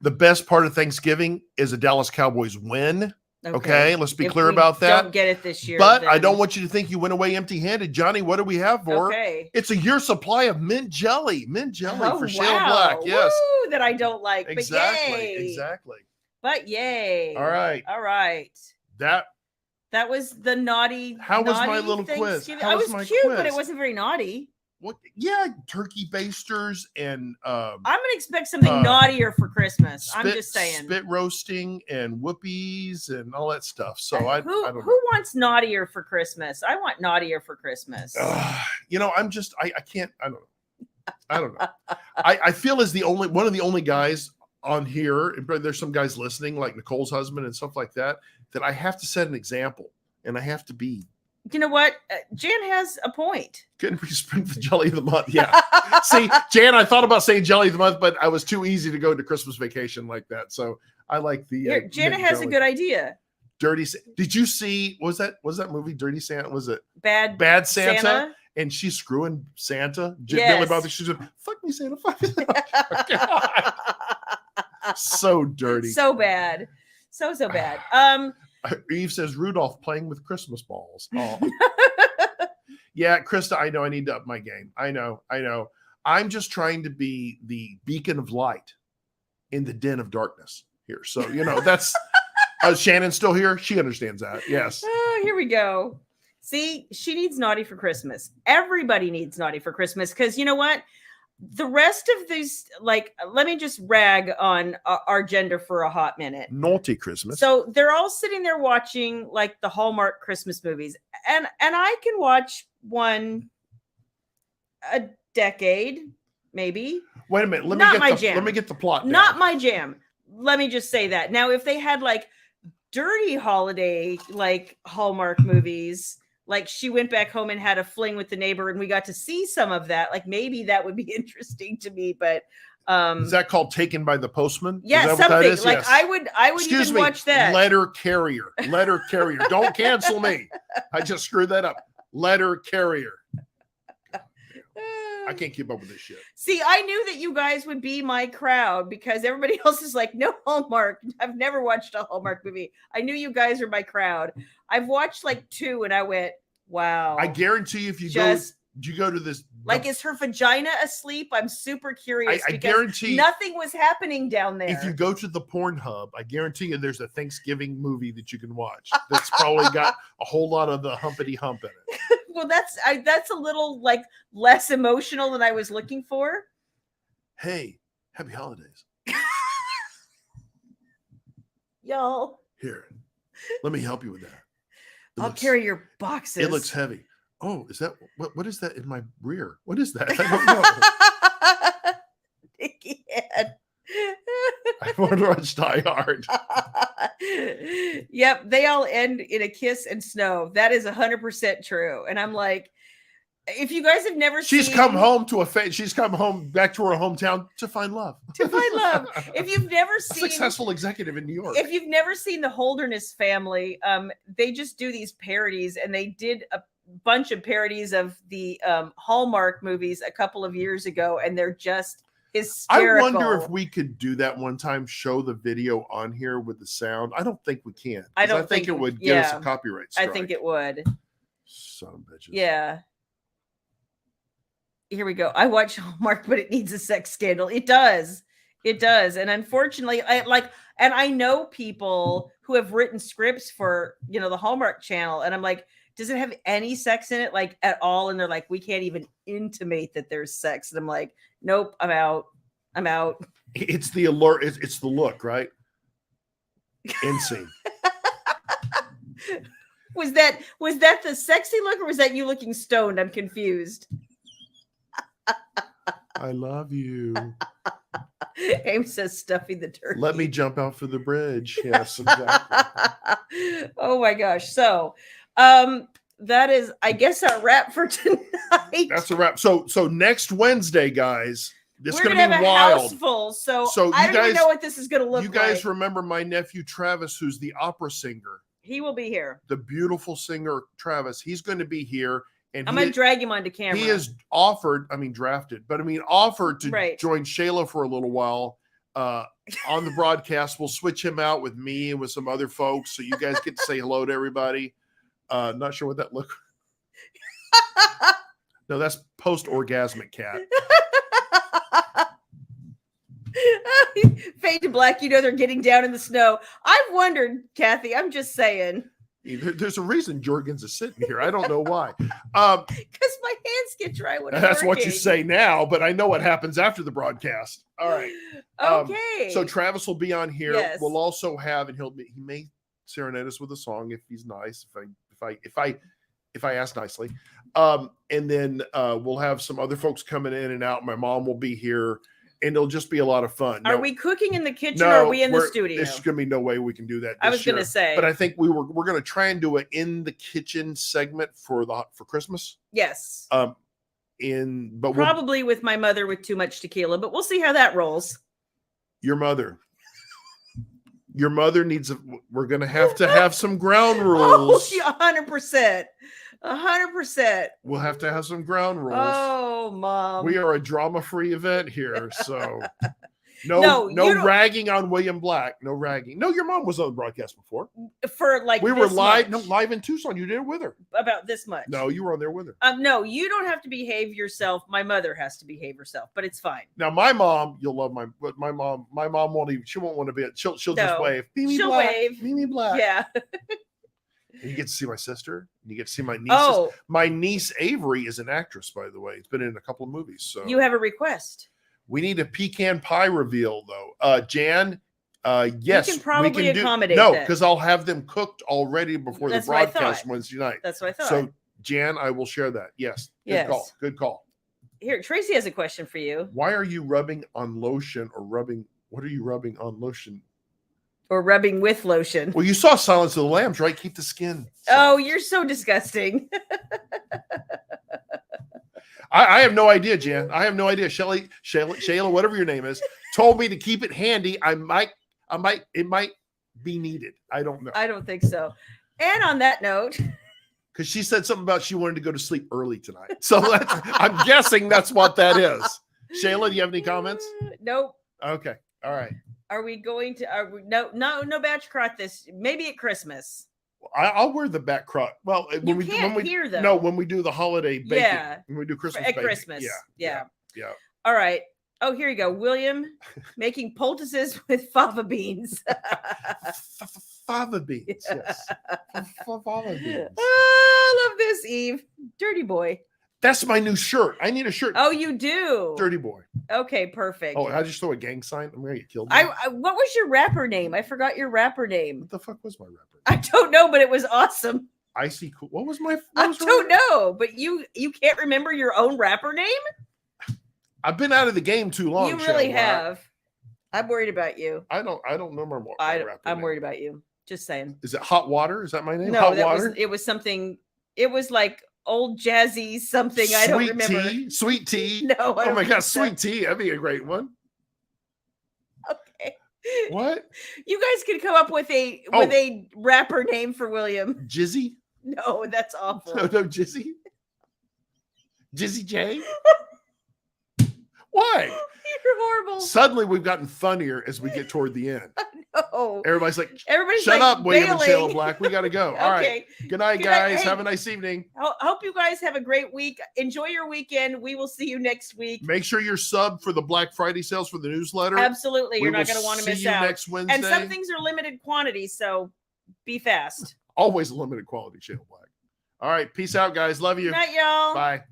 The best part of Thanksgiving is a Dallas Cowboys win. Okay, let's be clear about that. Don't get it this year. But then I don't want you to think you went away empty-handed. Johnny, what do we have for? Okay. It's a year supply of mint jelly. Mint jelly for Shayla Black. Yes. Woo, that I don't like. Exactly. But yay. Exactly. But yay. All right. That was the naughty. How was my little quiz? I was cute, but it wasn't very naughty. What? Yeah, turkey basters and I'm gonna expect something naughtier for Christmas. I'm just saying, spit roasting and whooppies and all that stuff. So who wants naughtier for Christmas? I want naughtier for Christmas. I can't. I don't know. I feel as one of the only guys on here, and there's some guys listening, like Nicole's husband and stuff like that, that I have to set an example and I have to be. You know what? Jan has a point. Couldn't we sprint the jelly of the month? Yeah. See, Jan, I thought about saying jelly of the month, but I was too easy to go to Christmas vacation like that. So I like the. Jana has a good idea. Dirty. Did you see? Was that movie Dirty Santa? Was it Bad Santa? And she's screwing Santa. Yes. Billy Bobby. She's like, fuck me, Santa. Fuck me. So dirty. So bad. So bad. Eve says Rudolph playing with Christmas balls. Oh. Yeah, Krista, I know I need to up my game. I know. I'm just trying to be the beacon of light in the den of darkness here. So, that's Shannon's still here. She understands that. Yes. Oh, here we go. See, she needs naughty for Christmas. Everybody needs naughty for Christmas because you know what? The rest of these, like, let me just rag on our gender for a hot minute. Naughty Christmas. So they're all sitting there watching like the Hallmark Christmas movies, and I can watch one a decade, maybe. Wait a minute. Let me get the plot down. Not my jam. Let me just say that. Now, if they had like dirty holiday, like Hallmark movies, like she went back home and had a fling with the neighbor and we got to see some of that, like maybe that would be interesting to me. But is that called Taken by the Postman? Yeah, something like yes. I would Excuse even me, watch that. Letter carrier. Don't cancel me. I just screwed that up. Letter carrier. I can't keep up with this shit. See, I knew that you guys would be my crowd because everybody else is like, no Hallmark. I've never watched a Hallmark movie. I knew you guys are my crowd. I've watched like 2 and I went, wow. I guarantee you if you go to this. Like, is her vagina asleep? I'm super curious. I guarantee nothing was happening down there. If you go to the Pornhub, I guarantee you there's a Thanksgiving movie that you can watch that's probably got a whole lot of the humpity hump in it. Well, that's a little like less emotional than I was looking for. Hey, happy holidays. Y'all. Here, let me help you with that. I'll carry your boxes. It looks heavy. Oh, is that what is that in my rear? What is that? I don't know. Nicky head. I want to watch Die Hard. Yep, they all end in a kiss and snow. That is 100% true. And I'm like, if you guys have never she's come home back to her hometown to find love. If you've never seen a successful executive in New York. If you've never seen the Holderness Family, they just do these parodies, and they did a bunch of parodies of the Hallmark movies a couple of years ago, and they're just hysterical. I wonder if we could do that one time, show the video on here with the sound. I don't think we can. I think it would give us a copyright strike. I think it would. Son of bitches. Yeah. Here we go. I watch Hallmark, but it needs a sex scandal. It does. And unfortunately, I know people who have written scripts for, the Hallmark Channel. And I'm like, does it have any sex in it, like at all? And they're like, we can't even intimate that there's sex. And I'm like, nope, I'm out. It's the alert. It's the look, right? NC. Was that the sexy look, or was that you looking stoned? I'm confused. I love you. Ames says stuffing the turkey. Let me jump out for the bridge. Yes, exactly. Oh my gosh. So that is, I guess, our wrap for tonight. That's a wrap. So next Wednesday, guys, this is going to be have wild. A house full. So I don't even know what this is going to look like. You guys remember my nephew Travis, who's the opera singer. He will be here. The beautiful singer Travis. He's going to be here. And I'm going to drag him onto camera. He is offered to join Shayla for a little while on the broadcast. We'll switch him out with me and with some other folks, so you guys get to say hello to everybody. Not sure what that look. No, that's post-orgasmic cat. Fade to black. They're getting down in the snow. I've wondered, Kathy. I'm just saying. There's a reason Jorgens is sitting here. I don't know why. Because my hands get dry when I'm That's working. what you say now, but I know what happens after the broadcast. All right. Okay. So Travis will be on here. Yes. We'll also have, and he may serenade us with a song if he's nice. If I ask nicely. And then we'll have some other folks coming in and out. My mom will be here. And it'll just be a lot of fun. Are we cooking in the kitchen, or are we in the studio? There's going to be no way we can do that. I was going to say, but I think we're going to try and do an in the kitchen segment for Christmas. Yes. Probably with my mother with too much tequila, but we'll see how that rolls. Your mother needs we're going to have some ground rules. Oh, 100%. 100%. We'll have to have some ground rules. Oh, Mom. We are a drama-free event here, so No ragging on William Black. No ragging. No, your mom was on the broadcast before. For like we were live. No, live in Tucson. You did it with her. About this much. No, you were on there with her. No, you don't have to behave yourself. My mother has to behave herself, but it's fine. Now, my mom, you'll love my mom won't even. She won't want to be. She'll just wave. She'll wave. Mimi Black. Yeah. And you get to see my sister. And you get to see my niece. Oh. My niece Avery is an actress, by the way. It's been in a couple of movies. So you have a request. We need a pecan pie reveal, though. Jan, yes, we can probably accommodate. No, because I'll have them cooked already before the broadcast Wednesday night. That's what I thought. So, Jan, I will share that. Yes. Good call. Good call. Here, Tracy has a question for you. Why are you rubbing on lotion or rubbing? What are you rubbing on lotion? Or rubbing with lotion. Well, you saw Silence of the Lambs, right? Keep the skin soft. Oh, you're so disgusting. I have no idea, Jan. I have no idea. Shayla, whatever your name is, told me to keep it handy. It might be needed. I don't know. I don't think so. And on that note, because she said something about she wanted to go to sleep early tonight. So I'm guessing that's what that is. Shayla, do you have any comments? Nope. Okay. All right. Are we going to? No batch crot this. Maybe at Christmas. I'll wear the back crot. Well, when we do the holiday baking. Yeah. When we do Christmas at baking. Christmas. Yeah. All right. Oh, here you go. William making poultices with fava beans. Fava beans. Yes. Fava beans. I love this, Eve. Dirty boy. That's my new shirt. I need a shirt. Oh, you do? Dirty boy. Okay, perfect. Oh, I just throw a gang sign. I'm gonna get killed. What was your rapper name? I forgot your rapper name. What the fuck was my rapper name? I don't know, but it was awesome. Icy Cool. What was my? I don't know, but you can't remember your own rapper name? I've been out of the game too long. You really have. I'm worried about you. I don't remember more. I'm worried about you. Just saying. Is it Hot Water? Is that my name? No, Hot Water? It was something. It was like old jazzy something. I don't remember. Sweet tea. No. Oh my God, Sweet Tea. That'd be a great one. Okay. What? You guys could come up with a rapper name for William. Jizzy? No, that's awful. No, Jizzy. Jizzy J. Why? You're horrible. Suddenly we've gotten funnier as we get toward the end. No. Everybody's shut up, William and Shayla Black. We got to go. All right. Good night, guys. Have a nice evening. I hope you guys have a great week. Enjoy your weekend. We will see you next week. Make sure you're subbed for the Black Friday sales for the newsletter. Absolutely. You're not going to want to miss out. Next Wednesday. And some things are limited quantity, so be fast. Always limited quality, Shayla Black. All right. Peace out, guys. Love you. Good night, y'all. Bye.